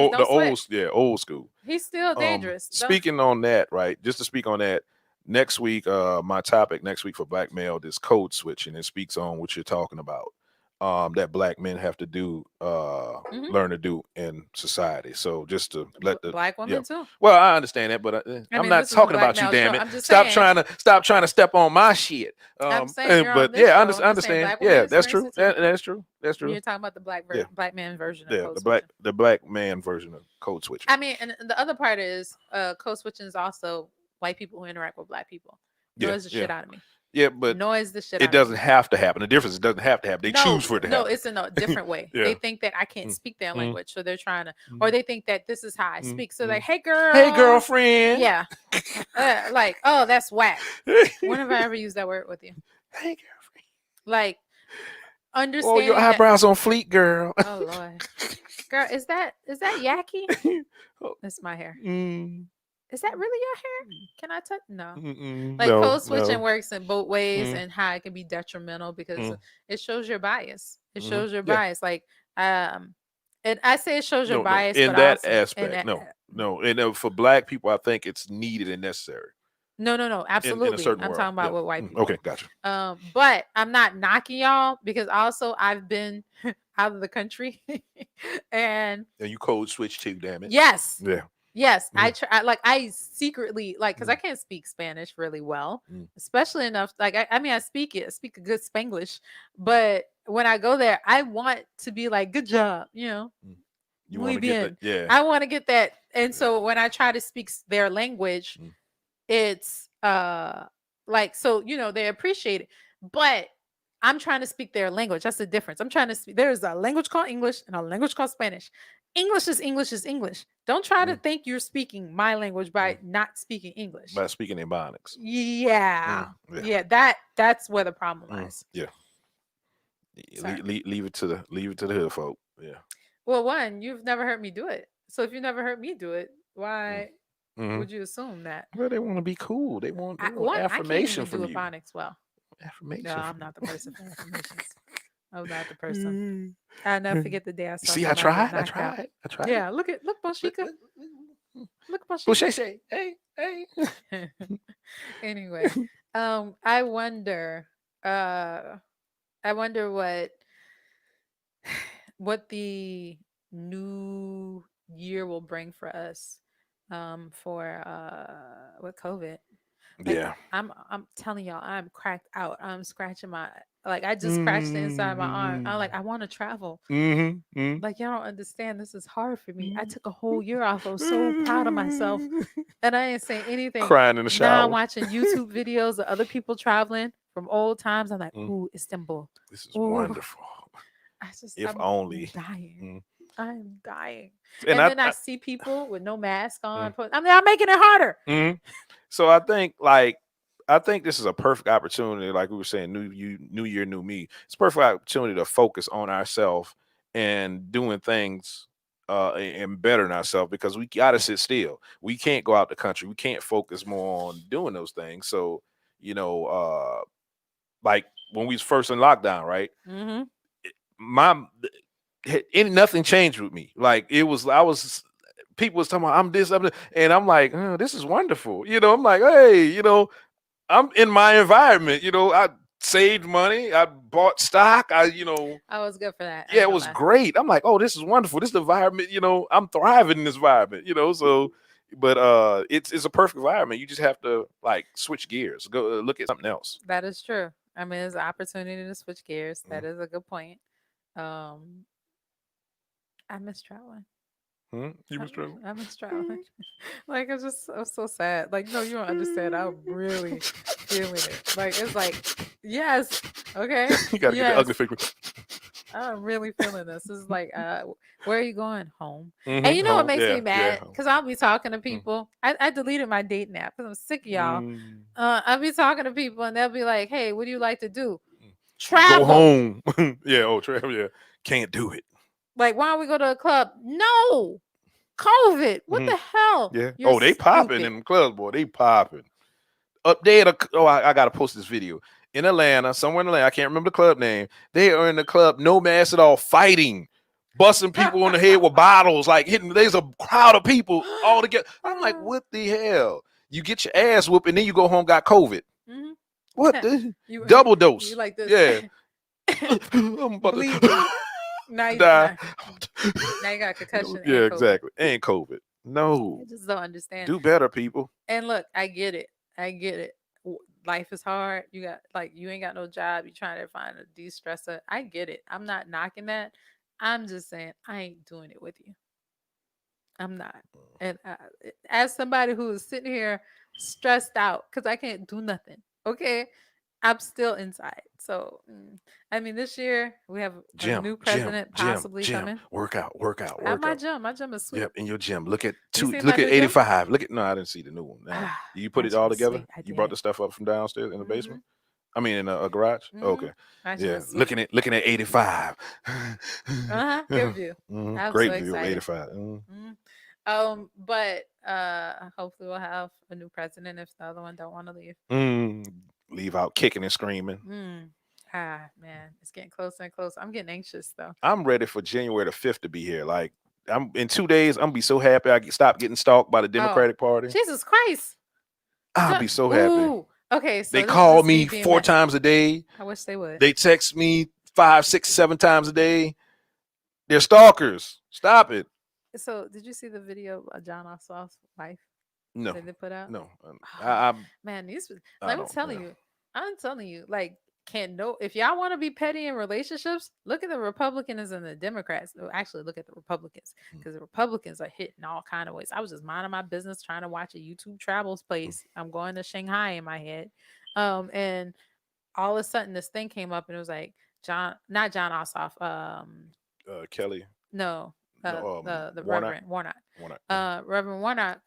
Old school. He's still dangerous. Speaking on that, right? Just to speak on that. Next week, my topic next week for Black Male is code switching. It speaks on what you're talking about. That Black men have to do, learn to do in society. So just to let the Black women too. Well, I understand that, but I'm not talking about you. Damn it! Stop trying to step on my shit. I'm saying but yeah, I understand. Yeah, that's true. That's true. That's true. You're talking about the black man version. Of the black man version of code switching. I mean, and the other part is code switching is also white people who interact with black people. Noise the shit out of me. Yeah, but noise the shit. It doesn't have to happen. The difference is it doesn't have to happen. They choose for it to happen. No, it's in a different way. They think that I can't speak their language, so they're trying to, or they think that this is how I speak. So like, hey girl, hey girlfriend, yeah, like, oh, that's whack. When have I ever used that word with you? Hey girlfriend, like, understand. Oh, your eyebrows on fleek, girl. Oh Lord, girl, is that Yaki? That's my hair. Is that really your hair? Can I touch? No. Like code switching works in both ways, and how it can be detrimental because it shows your bias. It shows your bias. Like, and I say it shows your bias in but that also, aspect. No. And for Black people, I think it's needed and necessary. No, absolutely. I'm talking about with white people. Okay, gotcha. But I'm not knocking y'all because also I've been out of the country, and you code switch too. Damn it. Yes. Yeah. Yes, I secretly because I can't speak Spanish really well, especially enough. Like I speak a good Spanglish, but when I go there, I want to be like, good job, You muy bien. Yeah, I want to get that, and so when I try to speak their language, it's like so they appreciate it, but I'm trying to speak their language. That's the difference. I'm trying to speak. There's a language called English and a language called Spanish. English is English is English. Don't try to Mm, think you're speaking my language by mm. not speaking English. By speaking Ebonics. Yeah. Yeah. Yeah, that's where the problem lies. Yeah. Sorry. Leave it to the hood folk. Yeah. Well, one, you've never heard me do it. So if you never heard me do it, Mm. why Hmm. would you assume that? Well, they want to be cool. They want I can't affirmation even do from you. phonics well. No, Affirmation I'm from not the person for affirmations. I'm not the you. person. I'll never forget the day I saw See, I somebody get tried. I knocked out. tried. I tried. Yeah, look Look, Boshika. look. Look Boucher Boshika. say, hey. Anyway, I wonder, uh, I wonder what the new year will bring for us, for with COVID. Like Yeah. I'm telling y'all, I'm cracked out. I'm scratching my like I just scratched the inside of my arm. I'm Mm-hmm. like, I want to travel. Mm-hmm. Like y'all don't understand. This is hard for me. I took a whole year off. I was so proud of myself, and I didn't say anything. Crying in the Now I'm shower. watching YouTube videos of other people traveling from old times. I'm like, Mm, ooh, Istanbul. this is Ooh, wonderful. If I'm only. dying. Mm. I'm dying. And And then I I see people with no mask on. mm, I mean, I'm making it harder. mhm. So I think this is a perfect opportunity, like we were saying, new year, new me. It's a perfect opportunity to focus on ourselves and doing things and bettering ourselves because we gotta sit still. We can't go out the country. We can't focus more on doing those things. So, you know, like when we was first in lockdown, right? Mm-hmm. My nothing changed with me. Like I was people was talking about I'm this, and I'm like, oh, this is wonderful. I'm like, hey, I'm in my environment. I saved money. I bought stock. I was good for that. I Yeah, ain't it gonna was lie. great. I'm like, oh, this is wonderful. This environment, I'm thriving in this environment. So, but it's a perfect environment. You just have to like switch gears, go look at something else. That is true. I mean, it's an opportunity to switch gears. Mm. That is a good point. Um, I miss traveling. You was trouble. I miss traveling. Like I'm so sad. Like, no, you don't understand. I'm really feeling it. Like it's like, yes, okay, You gotta get the yes. ugly figure. I'm really feeling this. This is like, where are you going? Home. And Mm-hmm. you know what Home. makes Yeah, me yeah. mad? Home. Because I'll be talking to Mm. people. I deleted my dating app because I'm sick of y'all. Mm. I'll be talking to people and they'll be like, hey, what do you like to do? Go Travel. home. Yeah. Oh, travel. Yeah. Can't do it. Like, why don't we go to a club? No. COVID. What Hmm. the hell? Yeah. You're Oh, they popping stupid. in the clubs, boy. They popping. Up there. I gotta post this video in Atlanta, somewhere in Atlanta. I can't remember the club name. They are in the club, no mask at all, fighting, busting people on the head with bottles, like hitting. There's a crowd of people all together. I'm like, what the hell? You get your ass whooped and then you go home, got COVID. Mhm. What the you double you dose? like this? Yeah. I'm about Bleeding. to Now you die. now you got concussion Yeah, and COVID. exactly. And COVID. No. I just don't understand. Do better, people. And look, I get it. I get it. Life is hard. You got you ain't got no job. You trying to find a de-stressor. I get it. I'm not knocking that. I'm just saying I ain't doing it with you. I'm not. And as somebody who is sitting here stressed out because I can't do nothing, okay, I'm still inside. So, I mean, this year we have a new president possibly Gym. coming. Work out. I have my gym. My gym is sweet. Yep, in your gym. Look at You seen Look my at new gym? 85. Look at no, I didn't see the new one. Now, you put My it all gym is together. sweet. I You brought did. the stuff up from downstairs in the Mhm. basement. I mean, in a garage. Okay, My gym yeah. is sweet. Looking at 85. Good view. I'm Great so view of excited. 85. But hopefully we'll have a new president if the other one don't want to leave. Leave out kicking and screaming. Man, it's getting closer and closer. I'm getting anxious though. I'm ready for January the 5th to be here. Like I'm in 2 days. I'm gonna be so happy I stop getting stalked by the Democratic Party. Jesus Christ. I'll be so happy. Ooh. Okay, so They this call is me being 4 messy. times a day. I wish they would. They text me 5, 6, 7 times a day. They're stalkers. Stop it. So did you see the video of John Ossoff's wife No, that they put out? no. Man, I I'm don't. telling Yeah. you, like, can't no. If y'all want to be petty in relationships, look at the Republicans and the Democrats. No, actually, look at the Republicans because the Republicans are hitting all kind of ways. I was just minding my business, trying to watch a YouTube travels place. I'm going to Shanghai in my head, and all of a sudden this thing came up and it was like not John Ossoff, Kelly, no, no, the Warnock, Reverend Warnock, Warnock. Reverend Warnock,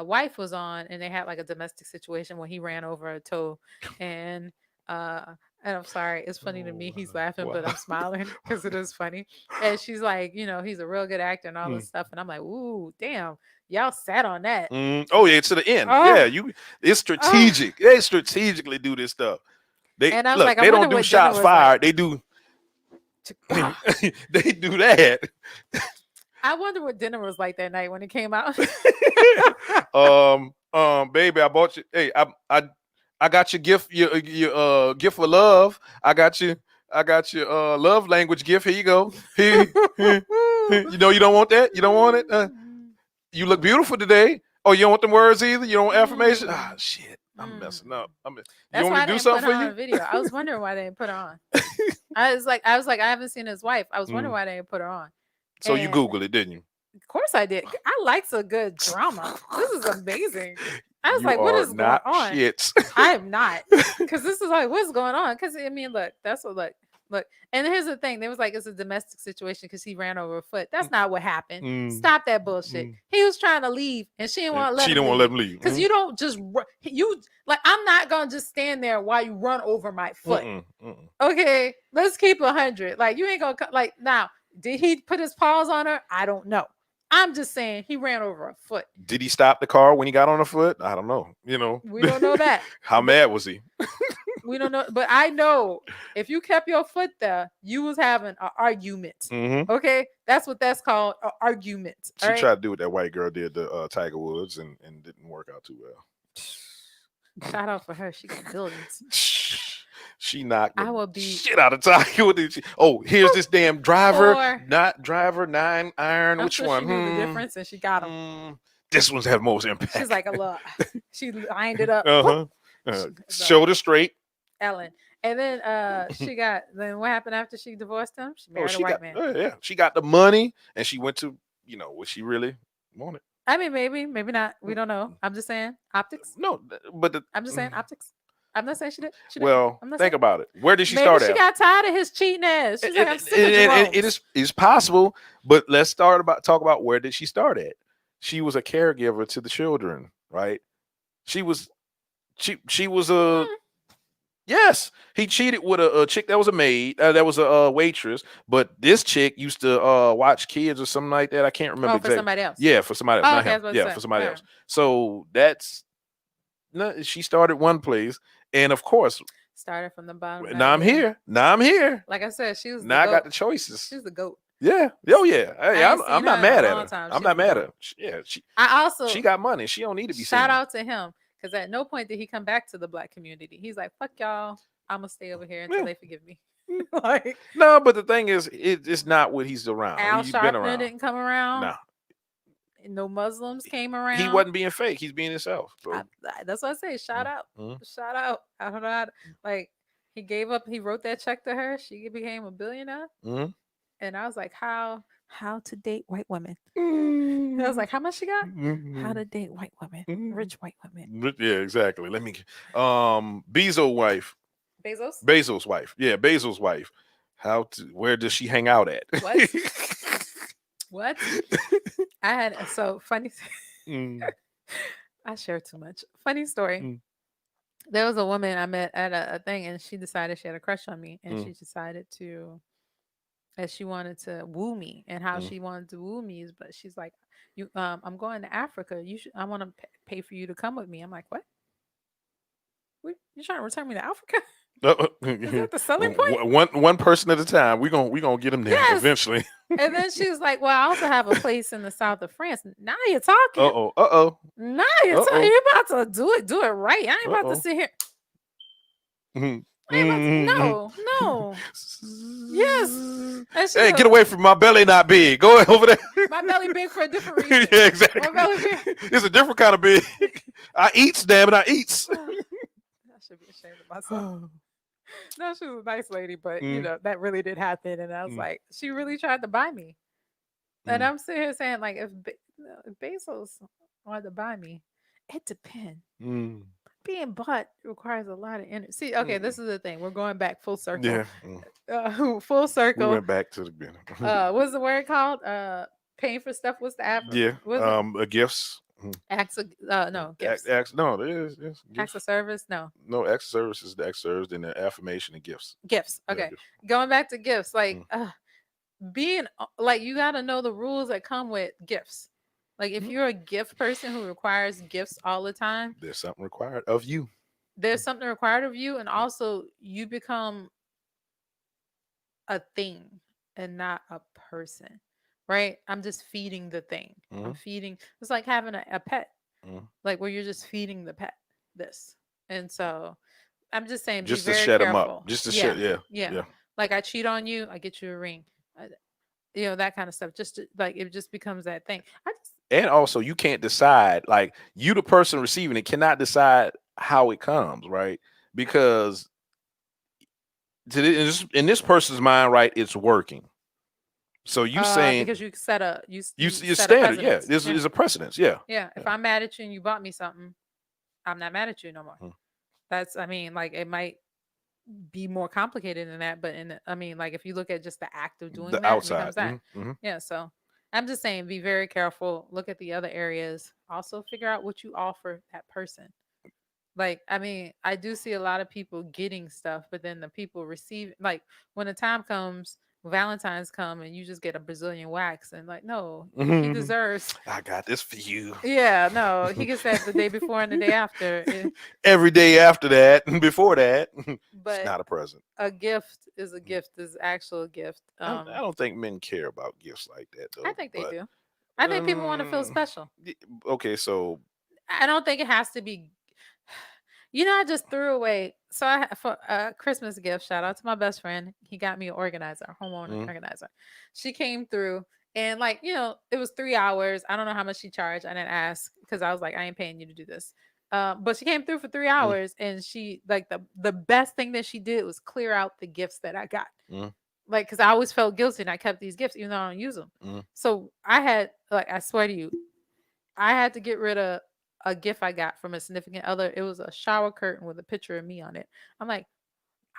wife was on, and they had like a domestic situation when he ran over a toe, and uh, and I'm sorry, it's funny to me. He's laughing, but Wow. I'm smiling because it is funny. And she's like, he's a real good actor and all this stuff, and I'm like, ooh, damn, y'all sat on that. Oh yeah, to the end. Oh, Yeah, it's strategic. They strategically do this stuff. They and I was look. like, I They wonder don't do what dinner shots was fired. like. They do. Bah. They do that. I wonder what dinner was like that night when it came out. Baby, I bought you. Hey, I got your gift. Your gift for love. I got you. I got your love language gift. Here you go. Here, you know you don't want that. You don't want it. You look beautiful today. Oh, you don't want them words either. You don't want affirmation. Ah, shit. I'm messing up. You That's want why me I to do didn't something put for her on you? video. I was wondering why they didn't put her on. I was like, I haven't seen his wife. I was wondering why they didn't put her on. So you And Googled it, didn't you? of course I did. I likes a good drama. This is amazing. I was You like, what are is going not on? shit. I am not. Because this is like, what's going on? Because I mean, look, that's what look. And here's the thing. They was like, it's a domestic situation because he ran over a foot. That's not what happened. Stop that bullshit. He was trying to leave and she didn't want to let She him didn't want to let him leave. because you don't just you like I'm not gonna just stand there while you run over my foot. Okay, let's keep 100. Like you ain't gonna like now. Did he put his paws on her? I don't know. I'm just saying he ran over a foot. Did he stop the car when he got on the foot? I don't know. We don't know that. How mad was he? We don't know, but I know if you kept your foot there, you was having an argument. Okay, that's what that's called, an argument. She tried to do what that white girl did to Tiger Woods and didn't work out too well. Shout out for her. She got billions. She knocked I will be shit out of Tiger Woods. Oh, here's this damn driver, not driver 9 iron. I'm Which sure one? She knew the difference, and she got him. This one's had most impact. She's like a lot. She lined it up. Shoulder straight. Ellen. And then she got. Then what happened after she divorced him? She married a white man. Yeah, she got the money, and she went to what she really wanted. I mean, maybe not. We don't know. I'm just saying optics. No, but I'm just saying optics. I'm not saying she did. Well, think about it. Where did she start at? Maybe she got tired of his cheating ass. She's like, I'm sick of Jerome. It's possible, but let's talk about where did she start at? She was a caregiver to the children, right? She was a yes. He cheated with a chick that was a maid, that was a waitress, but this chick used to watch kids or something like that. I can't remember exactly. For somebody else. Yeah, for somebody else. Oh, not him. Yeah, for somebody else. So she started one place, and of course started from the bottom. Now I'm here. Like I said, she was now I got the choices. She's the GOAT. Yeah. Oh yeah. I'm not mad at her. I'm not mad at her. Yeah. She got money. She don't need to be. Shout out to him, because at no point did he come back to the black community. He's like, fuck y'all. I'm gonna stay over here until they forgive me. Like, no, but the thing is, it's not what he's around. Al He's been around. Sharpton didn't come around. No. No Muslims came around. He wasn't being fake. He's being himself. That's what I say. Shout out. Shout out. I don't know. Like, he gave up. He wrote that check to her. She became a billionaire. And I was like, how to date white women. I was like, how much she got? How to date white women, rich white women. Yeah, exactly. Let me. Bezos' wife. Bezos' wife. Yeah, Bezos' wife. Where does she hang out at? What? What? I had funny. I share too much. Funny story. There was a woman I met at a thing, and she decided she had a crush on me, and she decided that she wanted to woo me, and how she wanted to woo me is, but she's like, I'm going to Africa. I want to pay for you to come with me. I'm like, what? You trying to return me to Africa? Is that the selling point? One person at a time. We're gonna get them there eventually. And then she was like, well, I also have a place in the south of France. Now you're talking. Now you're talking. You're about to do it right. I ain't about to sit here. No. Yes. Hey, get away from my belly, not big. Go over there. My belly big for a different reason. Yeah, exactly. My belly big. It's a different kind of big. I eats, damn it, I eats. I should be ashamed of myself. No, she was a nice lady, but that really did happen. And I was like, she really tried to buy me. And I'm sitting here saying, like, if Bezos wanted to buy me, it depends. being bought requires a lot of energy. See, okay, this is the thing. We're going back full circle. Yeah. Full We circle. went back to the beginning. What's the word called? Paying for stuff. What's the app? Yeah. Was it Gifts. acts of no gifts? No, it is Acts gifts. of service? No. No, acts of service is the acts of service, then the affirmation and gifts. Gifts. Yeah, Okay. gifts. Going back to gifts, like Mm. being like you got to know the rules that come with gifts. Like if Mhm. you're a gift person who requires gifts all the time, There's something required of you. there's something required of you, and also you become a thing and not a person. Right? I'm just feeding the thing. I'm Mhm. feeding. It's like having a pet, Mhm. like where you're just feeding the pet this. And so I'm just saying, be Just to very shut them up. careful. Just to Yeah, shut. Yeah. yeah. Yeah. Like I cheat on you, I get you a ring. I, that kind of stuff. Just to, like it just becomes that thing. I just And also, you can't decide. Like you, the person receiving it, cannot decide how it comes, right? Because in this person's mind, right, it's working. So you saying because you set a you you see your set a standard, yeah. precedence. This Yeah, is a precedence, yeah. yeah. If Yeah. I'm mad at you and you bought me something, I'm not mad at you no more. Mhm. That's I mean, like it might be more complicated than that, but I mean, like if you look at just the act of doing The that, it outside. becomes that. Hmm. Yeah. So I'm just saying, be very careful. Look at the other areas. Also, figure out what you offer that person. Like, I mean, I do see a lot of people getting stuff, but then the people receive like when the time comes, Valentine's come and you just get a Brazilian wax and like, no, he deserves. I got this for you. Yeah, no, he gets that the day before and the day after. Every day after that, and before that, it's But not a present. a gift is a gift, is actual gift. I don't think men care about gifts like that I though. think they But do. I think people want to feel special. okay, so I don't think it has to be. I just threw away. So for a Christmas gift, shout out to my best friend. He got me an organizer, homeowner mm, organizer. She came through and it was 3 hours. I don't know how much she charged. I didn't ask because I was like, I ain't paying you to do this. But she came through for 3 hours and she like the best thing that she did was clear out the gifts that I got. mm, Like, because I always felt guilty and I kept these gifts even though I don't use them. mm. So I had like I swear to you, I had to get rid of a gift I got from a significant other. It was a shower curtain with a picture of me on it. I'm like,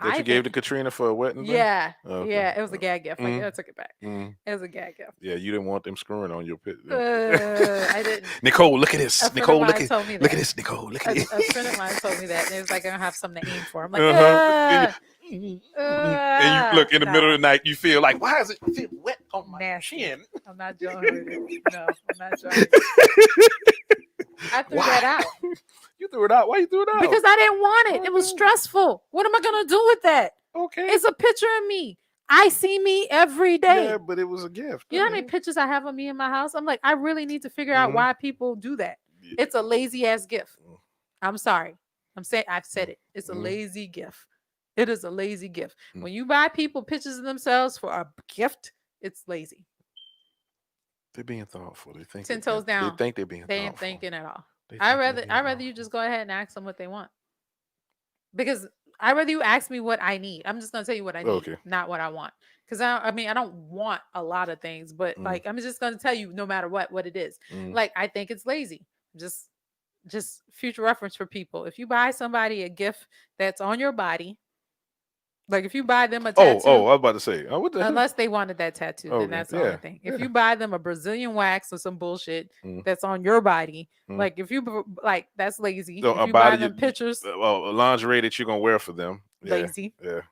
That I you gave to think, Katrina for a wedding thing? yeah, Oh, okay. yeah, it was a gag gift. Like, Mm, I took it back. It was a gag gift. yeah, you didn't want them screwing on your pit. I didn't. Nicole, look at A this. friend Nicole, of look mine at told me look at that. this. Nicole, look at this. A friend of mine told me that, and it was like I don't have something to aim for. I'm like, And you look in the middle no. of the night, you feel like, why does it feel wet on my Nasty. chin? I'm not joining with it. No, I'm not joining. I threw Why? that out You threw it out. Why you threw it out? because I didn't want it. It was stressful. What am I gonna do with that? Okay. It's a picture of me. I see me every day. Yeah, but it was a gift. You know how many pictures I have of me in my house? I'm like, I really need to figure out why people do that. Yeah. It's a lazy ass gift. Mm. I'm sorry. I've said it. It's a lazy gift. It is a lazy gift. When you buy people pictures of themselves for a gift, it's lazy. They're being thoughtful. They think 10 toes down. They think they're being They ain't thoughtful. thinking at all. They I think they're rather being you thoughtful. just go ahead and ask them what they want. Because I rather you ask me what I need. I'm just gonna tell you what I need, Okay. not what I want. Because I mean I don't want a lot of things, but like I'm just gonna tell you no matter what it is. Like I think it's lazy. Just future reference for people. If you buy somebody a gift that's on your body, like if you buy them a tattoo, I was about to say, what the unless they wanted that tattoo, Okay, then that's the yeah, only thing. If yeah. you buy them a Brazilian wax or some bullshit Mm. that's on your body, Mm. like if you like that's lazy. So if you buy them pictures, lingerie that you're gonna wear for them. Yeah, lazy. Yeah.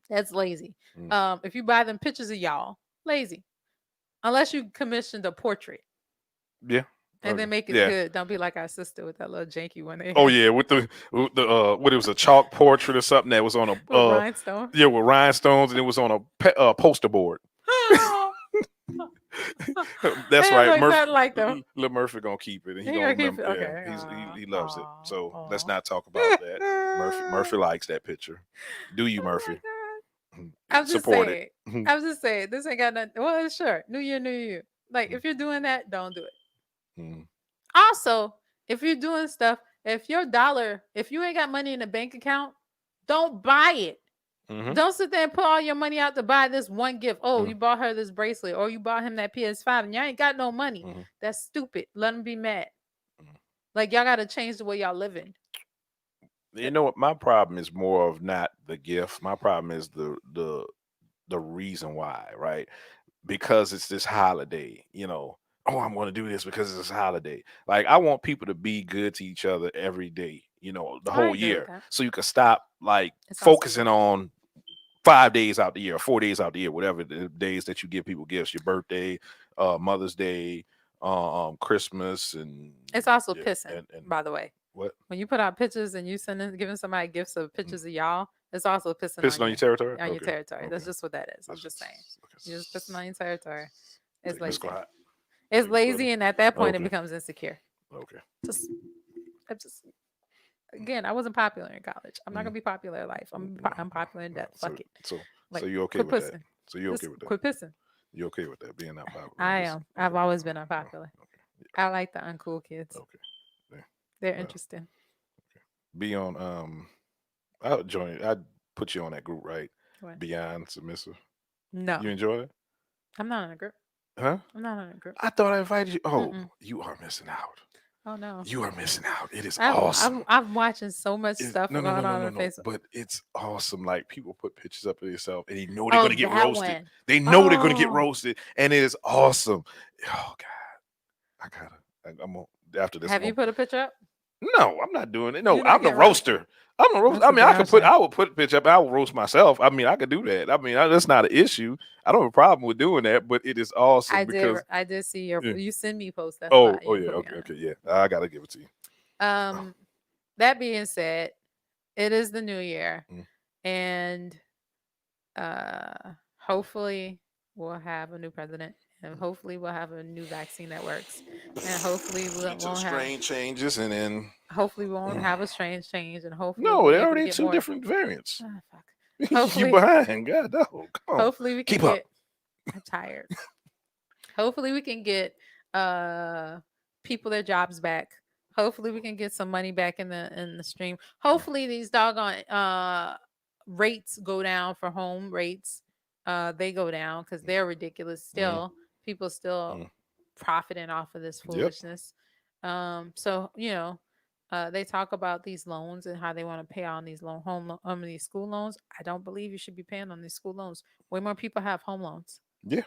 That's lazy. If you buy them pictures of y'all, lazy. Unless you commissioned a portrait. Yeah. And then make it good. Don't be like our sister with that little janky one. Oh yeah, with the what it was a chalk portrait or something that was on a with rhinestone. Yeah, with rhinestones, and it was on a poster board. That's right. Murphy, like them. Little Murphy gonna keep it, and he He gonna gonna keep remember. it? Okay. Yeah, he loves it. So Aw. let's not talk about that. Murphy likes that picture. Do you, Oh my Murphy? God. I'm just Support saying. it. I'm just saying. This ain't got nothing. Well, sure. New year, new you. Like if you're doing that, don't do it. Mm. Also, if you're doing stuff, if you ain't got money in a bank account, don't buy it. Mhm. Don't sit there and put all your money out to buy this one gift. Oh, you bought her this bracelet, or you bought him that PS5, and y'all ain't got no money. That's stupid. Let them be mad. Like y'all gotta change the way y'all living. You know what? My problem is more of not the gift. My problem is the reason why, right? Because it's this holiday, oh, I'm going to do this because it's this holiday. Like, I want people to be good to each other every day, the I whole agree with year. that. So you can stop like It's also focusing on 5 days out the year, 4 days out the year, whatever the days that you give people gifts, your birthday, Mother's Day, Christmas, and it's also yeah, pissing, and by the way. what? When you put out pictures and you giving somebody gifts of pictures of y'all, it's also pissing Pissing on your territory? on your Okay. territory. Okay. That's just what that is. I'm That's just saying. okay. You're just pissing on your territory. It's Let's go lazy. high. It's You lazy, sweating? and at that point, it Okay. becomes insecure. Okay. Again, I wasn't popular in college. I'm not gonna be popular in life. I'm popular in death. Fuck it. So Like, you okay quit with pissing. that? So you Just okay with that? quit pissing. You okay with that being not popular? I Just- am. I've okay. always been unpopular. Okay. I like the uncool kids. Okay. Yeah. They're Well, interesting. Be on I'll join you. I'd put you on that group, right? What? Beyond Submissive. No, You enjoy it? I'm not in a group. Huh? I'm not in a group. I thought I invited you. Oh, Mm-mm. you are missing out. Oh no. You are missing out. It is I'm, awesome. I'm watching so much It's- stuff no, going no, no, on no, on no. Facebook. But it's awesome. Like, people put pictures up of themselves and they know they're Oh, gonna get that roasted. one. They know they're gonna get Oh. roasted, and it is awesome. Oh God, I gotta. I'm gonna, after this. Have you put a picture up? No, I'm not doing it. No, You're not I'm the getting roasted. roaster. I'm the roaster. That's I mean, a I damn could put. shame. I would put a picture up. I would roast myself. I mean, I could do that. I mean, that's not an issue. I don't have a problem with doing that. But it is awesome because. I did see your. Yeah. You send me post. That's Oh, why oh you yeah. put me Okay, on okay, yeah. I gotta give it to you. it. That being said, it is the new year, Mm. and hopefully we'll have a new president, and hopefully we'll have a new vaccine that works, and hopefully we won't have. Strain changes, and then Hopefully we won't have a strange change, and hopefully no, we'll be they're able to already get two more. different variants. Ah, fuck. You Hopefully- behind? God, no. Come on. Hopefully we can Keep up. get. I'm tired. Hopefully we can get people their jobs back. Hopefully we can get some money back in the stream. Hopefully these doggone rates go down for home rates. They go down because they're ridiculous. Still, people still profiting off of this foolishness. So they talk about these loans and how they want to pay on these these school loans. I don't believe you should be paying on these school loans. Way more people have home loans. Yeah.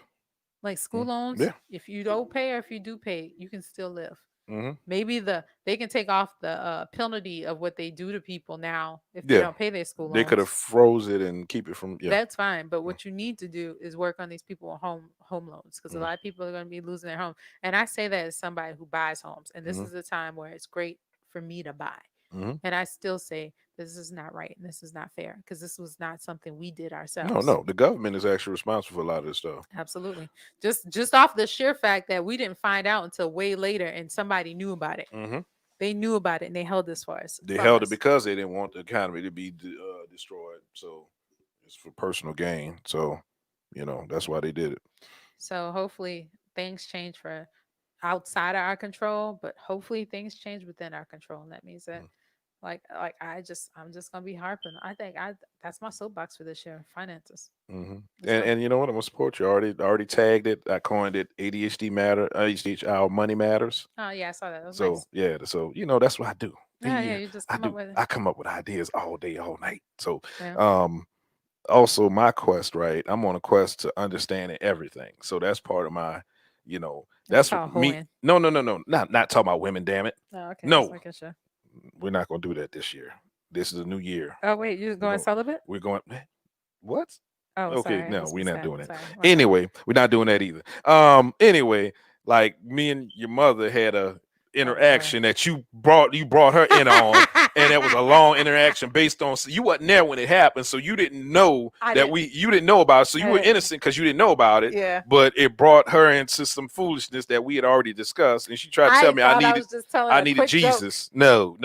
Like school loans. Yeah. If you don't pay or if you do pay, you can still live. Mm-hmm. Maybe they can take off the penalty of what they do to people now if they don't pay their school loans. They could have froze it and keep it from. Yeah. That's fine, but what you need to do is work on these people with home loans because a lot of people are going to be losing their home. And I say that as somebody who buys homes, and this is a time where it's great for me to buy. And I still say this is not right and this is not fair because this was not something we did ourselves. No, the government is actually responsible for a lot of this stuff. Absolutely. Just off the sheer fact that we didn't find out until way later and somebody knew about it. They knew about it and they held this for us. They held it because they didn't want the economy to be destroyed. So it's for personal gain. So, that's why they did it. So hopefully things change for outside of our control, but hopefully things change within our control. And that means that I'm just gonna be harping. I think that's my soapbox for this year. Finances. And you know what? I'm gonna support you. Already tagged it. I coined it ADHD our money matters. Oh yeah, I saw that. That was So nice. yeah, so that's what I do. Yeah, you just come up with it. I come up with ideas all day, all night. So Yeah. Also my quest, right? I'm on a quest to understanding everything. So that's part of my, that's called me. hoeing. No, not talking about women. Damn it. Oh, okay. No. Just making sure. We're not gonna do that this year. This is a new year. Oh wait, you're going celibate? We're going. What? Oh, Okay, sorry. no, we're not doing that. Sorry. Anyway, we're not doing that either. Anyway, like me and your mother had a interaction that you brought her in on, and it was a long interaction based on you wasn't there when it happened, so you didn't know you didn't know about it, so you were innocent because you didn't know about it. Yeah. But it brought her into some foolishness that we had already discussed, and she tried to tell me I needed Jesus. No,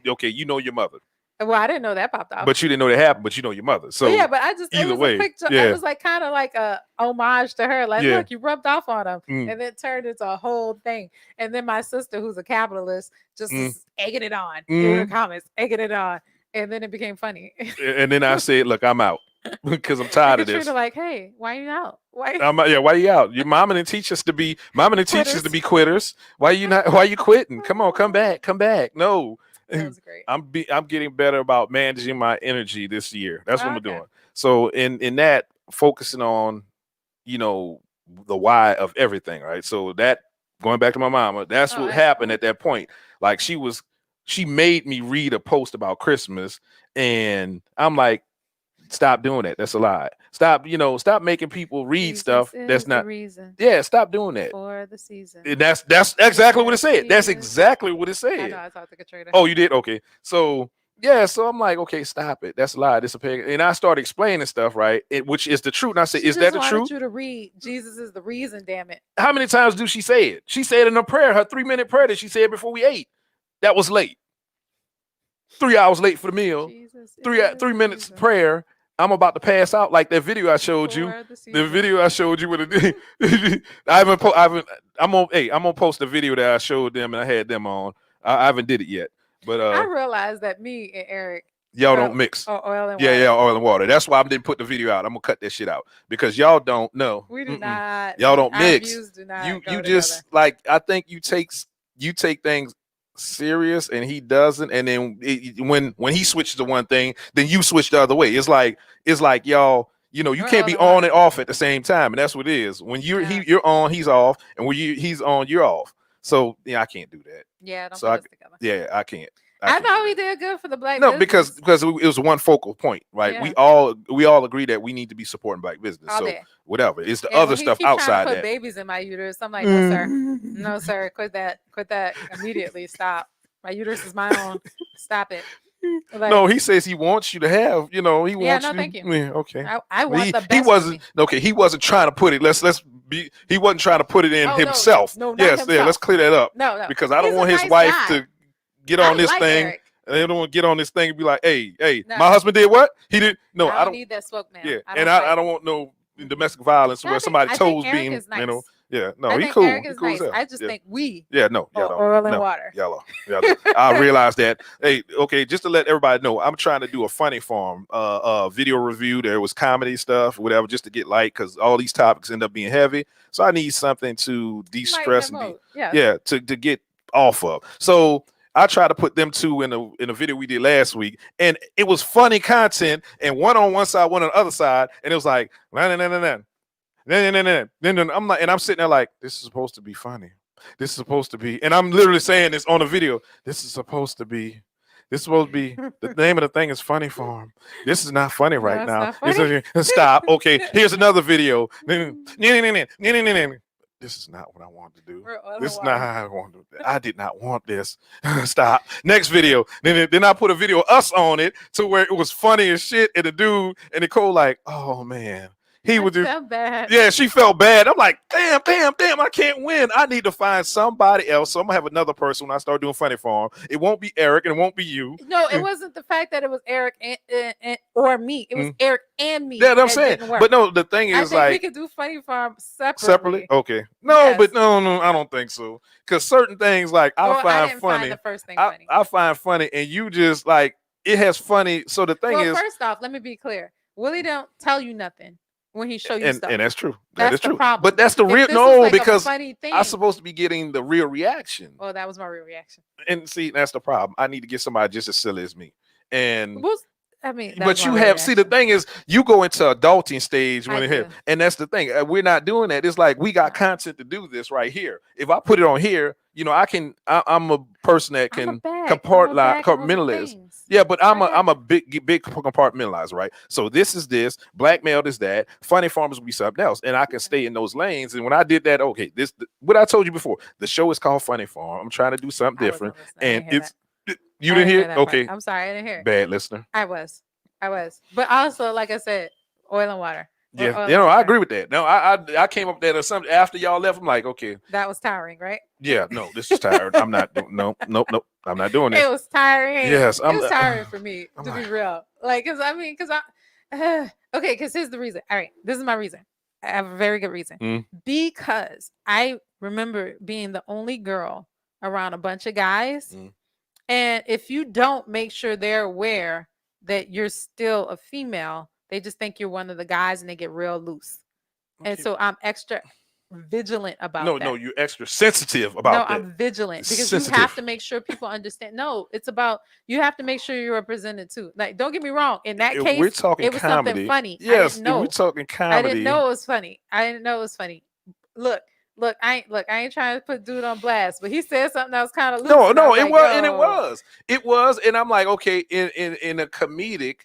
okay, you know your mother. Well, I didn't know that popped off. But you didn't know that happened, but you know your mother. So yeah, but either way, it was like kind of like a homage to her. Like, look, you rubbed off on him, and then turned into a whole thing. And then my sister, who's a capitalist, just is egging it on in the comments, egging it on, and then it became funny. And then I said, "Look, I'm out because I'm tired of this." Like, hey, why are you out? Why? Why you out? Your mama didn't teach us to be quitters. Why you not? Why you quitting? Come on, come back. No. That was great. I'm getting better about managing my energy this year. That's what I'm Okay. doing. So in that, focusing on, you know, the why of everything, right? So that, going back to my mama, that's Oh, what happened excellent. at that point. Like she made me read a post about Christmas, and I'm like, stop doing that. That's a lie. Stop making people read Jesus stuff is that's the not. reason Yeah, stop doing that. for the season. And that's exactly what it Yes, said. That's he is. exactly what it I know. said. I talked to Katrina. Oh, you did? Okay. So yeah, so I'm like, okay, stop it. That's a lie. This a pagan. And I started explaining stuff, right? Which is the truth. And I said, She is just that the wanted truth? you to read. Jesus is the reason. Damn it. How many times do she say it? She said in her prayer, her 3-minute prayer that she said before we ate. That was late. 3 hours late for the meal. Jesus Three is 3 the minutes reason prayer. I'm about to pass out, like that video I showed you. for the The season. video I showed you with a I haven't. I'm gonna post the video that I showed them and I had them on. I haven't did it yet, but I realized that me and Eric y'all don't mix. oil and Yeah, water. yeah, oil and water. That's why I didn't put the video out. I'm gonna cut that shit out because y'all don't know. We do not. Y'all don't Our mix. views do not You go you together. just like, I think you take things serious and he doesn't, and then when he switches to one thing, then you switch the other way. It's like y'all, you We're can't oil be and on water. and off at the same time, and that's what it is. When you're on, he's off, and when he's on, you're off. So yeah, I can't do that. Yeah, don't So put I us together. Yeah, I can't. I can't thought do we that. did good for the black No, business. because it was one focal point, right? Yeah. We all agree that we need to be supporting black business. All So day. whatever, it's the And other when he stuff keep trying outside to put that. babies in my uterus, I'm like, no, sir. No, sir. Quit that immediately. Stop. My uterus is my own. Stop it. Like, No, he says he wants you to have, he Yeah, wants no, you. thank you. Yeah, okay. I want he, the best. he for wasn't me. okay. He wasn't trying to put it. He wasn't trying to put it in Oh, no, himself. no, not Yes, himself. yeah. Let's clear that up No. because I don't He's want a his nice wife guy. to get on I this like thing. Eric. They don't want to get on this thing and be like, hey, No. my husband did what? He did. No, I don't need that smoke, man. Yeah, I and don't I don't want no domestic violence where somebody toes Eric being, is nice. Yeah, no, I he think cool. Eric He is cool as nice. hell. I just Yeah. think we Yeah, no, y'all don't. oil and No, water. Y'all don't. I realize that. Hey, okay, just to let everybody know, I'm trying to do a funny farm video review. There was comedy stuff, whatever, just to get light because all these topics end up being heavy. So I need something to de-stress and to get off of. So I tried to put them two in a video we did last week, and it was funny content, and one on one side, one on the other side, and it was like, then I'm like, and I'm sitting there like, this is supposed to be funny. This is supposed to be, and I'm literally saying this on the video. This is supposed to be. The name of the thing is Funny Farm. This is not funny right it's now. not funny. Stop. Okay, here's another video. This is not what I wanted to do. This is not how I wanted to do. I did not want this. Stop. Next video. Then I put a video of us on it to where it was funny as shit, and the dude and Nicole like, oh man. He would do. Felt bad. Yeah, she felt bad. I'm like, damn, I can't win. I need to find somebody else. So I'm gonna have another person when I start doing Funny Farm. It won't be Eric and it won't be you. No, it wasn't the fact that it was Eric and or me. It was Eric and me. Yeah, that's what I'm saying. But no, the thing is, I think we could do Funny Farm separately. Okay. No, Yes. but no, I don't think so. Because certain things like I find funny. Find the first thing funny. I find funny, and you just like it has funny. So the thing is, first off, let me be clear. Willie don't tell you nothing when he show you stuff. And that's true. That's is the true. problem. But that's the If real this was like a because funny thing, I'm supposed to be getting the real reaction. Well, that was my real reaction. And see, that's the problem. I need to get somebody just as silly as me. And but you have the thing is, you go into adulting stage when it hits, and that's the thing. We're not doing that. It's like we got content to do this right here. If I put it on here, I'm a person that can compartmentalize. Yeah, but I'm a big compartmentalizer, right? So this is this, blackmailed is that, Funny Farmers will be something else, and I can stay in those lanes. And when I did that, okay, what I told you before, the show is called Funny Farm. I'm trying to do something different, and it's. You didn't hear? Okay. I'm sorry, I didn't hear. Bad listener. I was. But also, like I said, oil and water. Yeah, I agree with that. No, I came up there or something after y'all left. I'm like, okay. That was tiring, right? Yeah, no, this is tired. I'm not doing nope. I'm not doing it. It was tiring. Yes, it was tiring for me to be real. Like, because here's the reason. All right, this is my reason. I have a very good reason. Because I remember being the only girl around a bunch of guys. And if you don't make sure they're aware that you're still a female, they just think you're one of the guys and they get real loose. Okay. And so I'm extra vigilant about No, that. no, you're extra sensitive No, about that. I'm vigilant because you have Sensitive. to make sure people understand. No, it's about you have to make sure you're represented too. Like, don't get me wrong. In that If case, we're talking it was something comedy. funny. I Yes, didn't if we're know. talking I didn't comedy. know it was funny. I didn't know it was funny. Look, I ain't trying to put dude on blast, but he said something that was kind of loose. No, and I no, was it like, was, and yo, it was, and I'm like, okay, in a comedic,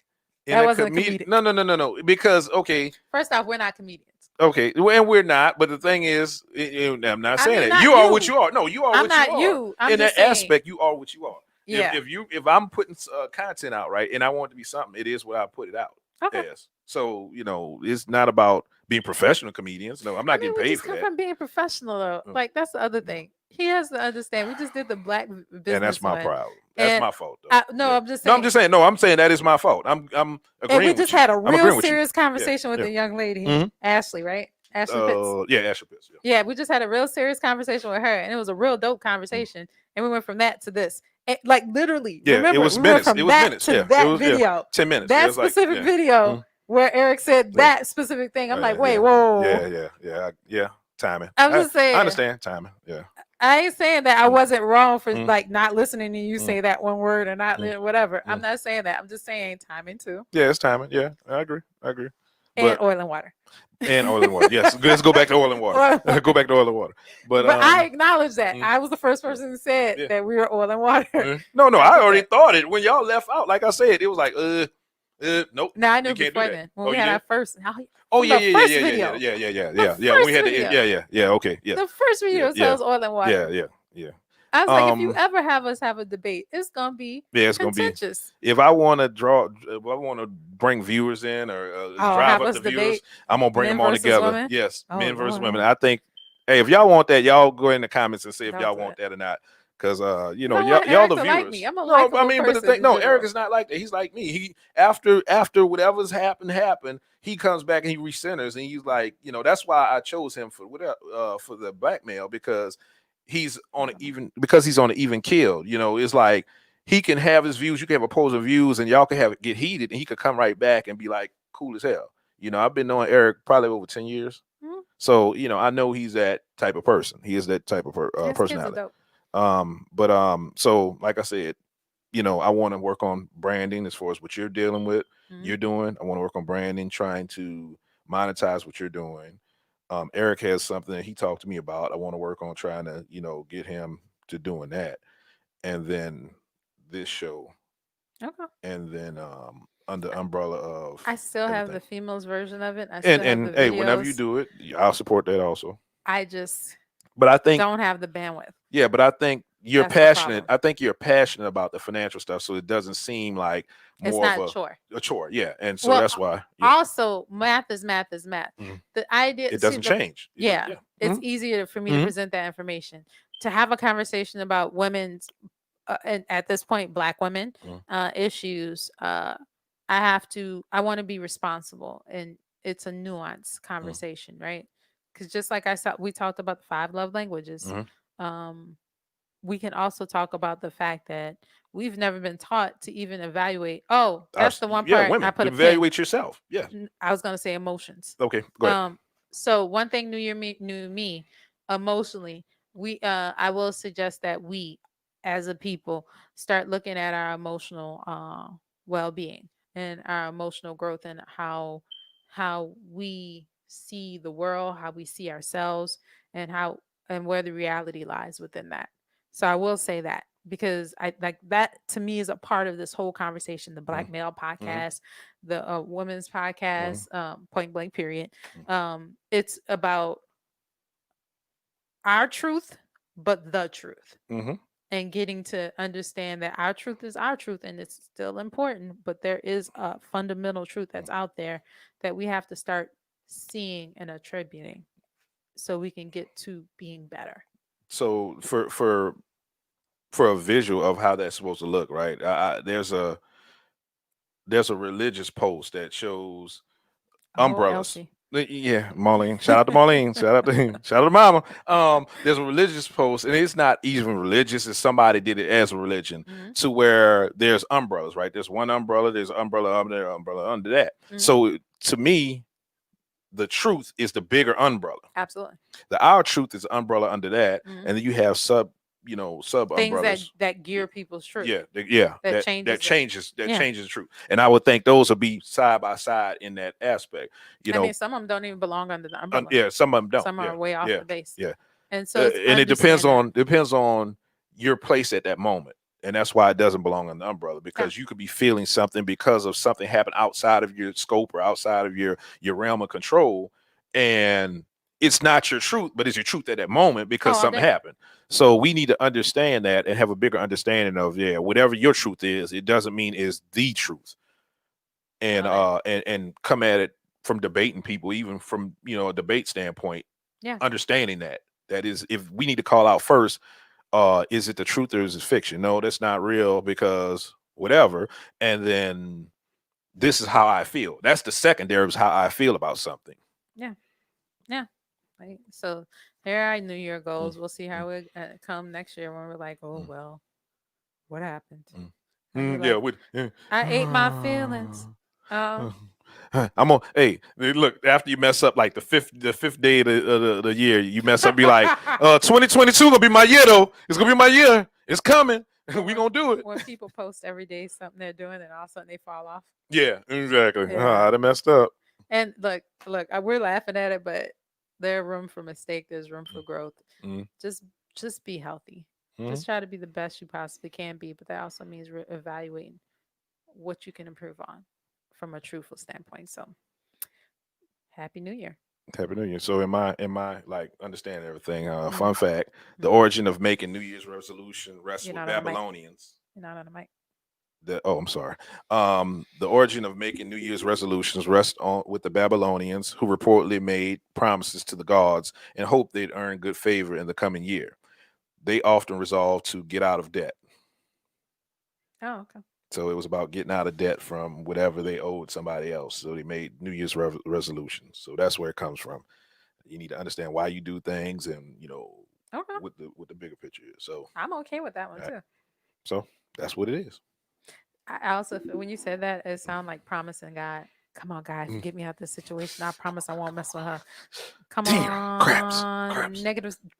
that wasn't a comedic. no, because okay, First off, we're not comedians. okay, and we're not, but the thing is, I'm not I saying mean, that not you are you. what you are. No, you are I'm what not you are. you. I'm In that just saying. aspect, you are what you are. Yeah. If I'm putting content out, right, and I want it to be something, it is what I put it out Okay. as. So it's not about being professional comedians. No, I'm not getting we paid just for come that, from being professional though. Mm. Like that's the other thing. He has to understand. We just did the black business, and that's my one. problem. That's And my fault. Though. no, Yeah. I'm just saying. No, I'm just saying. No, I'm saying that is my fault. I'm agreeing. And we with just you. had a I'm agreeing real with you. serious conversation with yeah. a young lady, Mhm. Ashley, right? Ashley Pitts. Yeah, Ashley Pitts. Yeah, we just had a real serious conversation with her, and it was a real dope conversation. And we went from that to this, like literally. Yeah, remember, it was we minutes. Went from It was that minutes. to Yeah, that it was, video. 10 minutes. That It was specific like, video where Eric said Yeah. that specific thing. I'm Oh, like, yeah, wait, yeah. whoa. Yeah. Timing. I'm just saying. I understand timing. Yeah. I ain't saying that I wasn't wrong for Mm. like not listening to you say that one word or not whatever. I'm Mm. not saying that. I'm just saying timing too. Yeah, it's timing. Yeah, I agree. And oil and water. And oil and water. Yes, let's go back to oil and water. Go back to oil and water. But I acknowledge that. I was the first person who said that we were oil and water. No, I already thought it. When y'all left out, like I said, it was like, nope. No, I knew you can't before do that. then. When we had our first. Oh yeah. Yeah. We had to. Yeah. Okay. Yeah. The first video tells oil and water. Yeah. I was like, if you ever have us have a debate, it's gonna be it's contentious. Gonna be. If I want to bring viewers in or drive up the viewers, I'm gonna bring them all together. Women? Yes, men versus women. I think, hey, if y'all want that, y'all go in the comments and say if y'all want that or not. Because y'all the viewers. Like me. I'm a but the thing, Eric is not like that. He's like me. He after whatever's happened, he comes back and he recenters, and he's like, that's why I chose him for the blackmail, because he's on an even kill. It's like he can have his views, you can have opposing views, and y'all can get heated, and he could come right back and be like cool as hell. I've been knowing Eric probably over 10 years. Mm-hmm. So, I know he's that type of person. He is that type of personality. So like I said, I want to work on branding as far as what you're dealing with. Mm-hmm. You're doing. I want to work on branding, trying to monetize what you're doing. Eric has something that he talked to me about. I want to work on trying to, get him to doing that. And then this show. Okay. And then under umbrella of I still everything. have the females version of it. And hey, whenever you do it, I'll support that also. But I think don't have the bandwidth. Yeah, but I think you're passionate. I think you're passionate about the financial stuff, so it doesn't seem like more of a chore. Yeah, and so that's why. Yeah. Also, math is math is math. Mm. The idea it doesn't change. Yeah, it's easier for me to present that information. To have a conversation about women's, and at this point, Black women issues. I want to be responsible, and it's a nuanced conversation, right? Because just like we talked about the 5 love languages. We can also talk about the fact that we've never been taught to even evaluate. Oh, that's the one part I put. Evaluate yourself. Yeah. I was going to say emotions. Okay, go ahead. So one thing knew me emotionally. I will suggest that we, as a people, start looking at our emotional well-being and our emotional growth, and how we see the world, how we see ourselves, and where the reality lies within that. So I will say that, because I like that, to me, is a part of this whole conversation. The Black Male Podcast, the Women's Podcast, Point Blank Period. It's about our truth, but the truth. And getting to understand that our truth is our truth, and it's still important, but there is a fundamental truth that's out there that we have to start seeing and attributing, so we can get to being better. So for a visual of how that's supposed to look, right? There's a religious post that shows umbrellas. Yeah, Marlene. Shout out to Marlene. Shout out to Mama. There's a religious post, and it's not even religious. It's somebody did it as a religion, to where there's umbrellas, right? There's one umbrella. There's an umbrella under there, umbrella under that. So to me, the truth is the bigger umbrella. Absolutely. The our truth is the umbrella under that, Mhm. and then you have sub Things umbrellas. that gear people's truth. That changes changes Yeah. the truth. And I would think those will be side by side in that aspect. I mean, some of them don't even belong under the umbrella. Some of them don't. Some are way off the base. Yeah. And so it's and it depends understand on your place at that moment. And that's why it doesn't belong on the umbrella, because you could be feeling something because of something happened outside of your scope or outside of your realm of control. And it's not your truth, but it's your truth at that moment because something happened. So we need to understand that and have a bigger understanding of, whatever your truth is, it doesn't mean is the truth. And and come at it from debating people, even from a debate standpoint. Yeah. Understanding that is, if we need to call out first, is it the truth or is it fiction? No, that's not real because whatever. And then this is how I feel. That's the secondary, is how I feel about something. Yeah. Right. So there are New Year goals. We'll see how it come next year when we're like, oh well, what happened? I ate my feelings. I'm on. Hey, look. After you mess up like the fifth day of the year, you mess up. Be like, 2022 gonna be my year though. It's gonna be my year. It's coming. We gonna do it. When people post every day something they're doing, and all of a sudden they fall off. Yeah, exactly. They messed up. And look, we're laughing at it, but there's room for mistake. There's room for growth. Just be healthy. Just try to be the best you possibly can be. But that also means evaluating what you can improve on from a truthful standpoint. So, Happy New Year. Happy New Year. So, in my like understanding everything, fun fact: the origin of making New Year's resolution rests with Babylonians. You're not on the mic. I'm sorry. The origin of making New Year's resolutions rests with the Babylonians, who reportedly made promises to the gods and hoped they'd earn good favor in the coming year. They often resolved to get out of debt. Oh, okay. So it was about getting out of debt from whatever they owed somebody else. So they made New Year's resolutions. So that's where it comes from. You need to understand why you do things, and what the bigger picture is. So I'm okay with that one too. So that's what it is. I also, when you said that, it sounded like promising God, come on, God, get me out of this situation. I promise I won't mess with her. Come on, craps.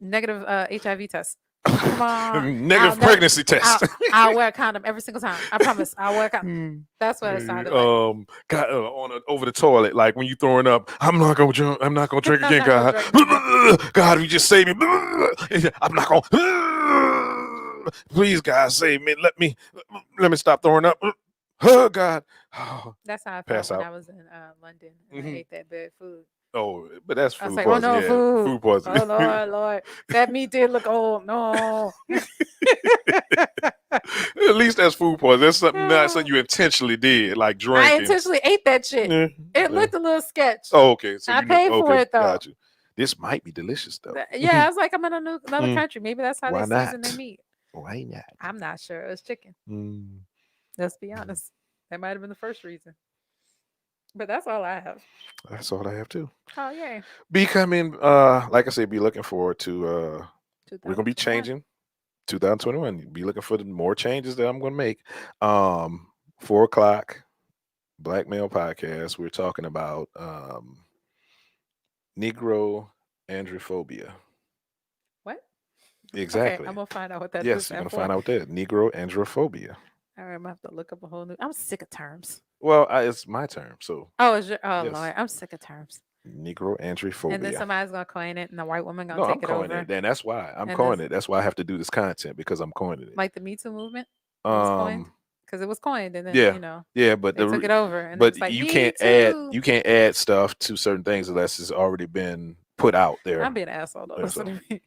Negative HIV test. Come on, negative pregnancy test. I'll wear a condom every single time. I promise, I'll wear a condom. That's what it sounded like. God, over the toilet, like when you throwing up. I'm not gonna jump. I'm not gonna drink again, God. God, you just save me. I'm not gonna. Please, God, save me. Let me stop throwing up. Oh, God. That's how I felt when I was in London and I ate that bad food. Oh, but that's food I was like, poisoning. Oh no, food poisoning. Oh Lord, that meat did look old. No. At least that's food poisoning. That's not something you intentionally did, like drinking. I intentionally ate that shit. It looked a little sketch. Oh, okay. So I paid for it though. Got you. This might be delicious though. Yeah, I was like, I'm in another country. Maybe that's how they season their meat. Why not? I'm not sure. It was chicken. Let's be honest. That might have been the first reason. But that's all I have. That's all I have too. Oh, yay. Becoming, like I said, be looking forward to, we're going to be changing 2021. Be looking for the more changes that I'm going to make. 4:00, Black Male Podcast. We're talking about Negro androphobia. What? Exactly. Okay, I'm going to find out what that is. Yes, you're going to find out what that is. Negro androphobia. All right, I'm going to have to look up a whole new. I'm sick of terms. Well, it's my term, so. Yes. Lord, I'm sick of terms. Negro androphobia. And then somebody's gonna coin it, and the white woman gonna take it over. It, and that's why I'm coining it. That's why I have to do this content, because I'm coining it. Like the Me Too movement. Because it was coined, and then but they took it over. And but like, you can't add stuff to certain things unless it's already been put out there. I'm being an asshole though. Listen to me.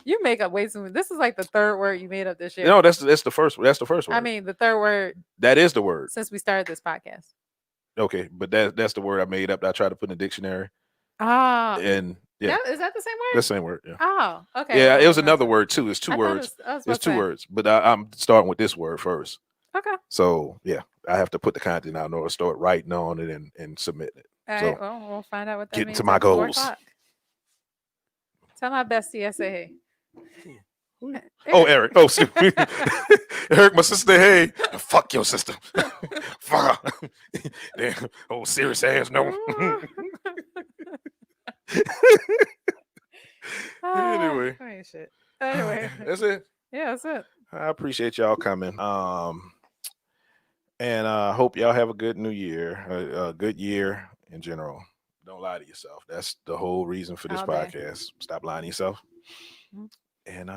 You make up way too much. This is like the third word you made up this year. No, that's the first. That's the first word. I mean, the third word. That is the word since we started this podcast. Okay, but that's the word I made up. That I tried to put in the dictionary. And is that the same word? The same word. Yeah. Oh, okay. Yeah, it was another word too. It's two words. It's two words, but I'm starting with this word first. Okay. So yeah, I have to put the content out in order to start writing on it and submitting it. All right. Well, we'll find out what that means. Getting to my goals. Tell my bestie I say hey. Oh, Eric. Oh, Eric, my sister. Hey, fuck your sister. Fuck her. Damn. Oh, serious ass. No. Anyway, ain't shit. Anyway, that's it. yeah, that's it. I appreciate y'all coming. And hope y'all have a good new year, a good year in general. Don't lie to yourself. That's the whole reason for this All day. podcast. Stop lying to yourself. Mhm. And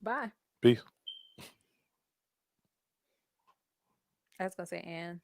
Bye. peace. I was gonna say and.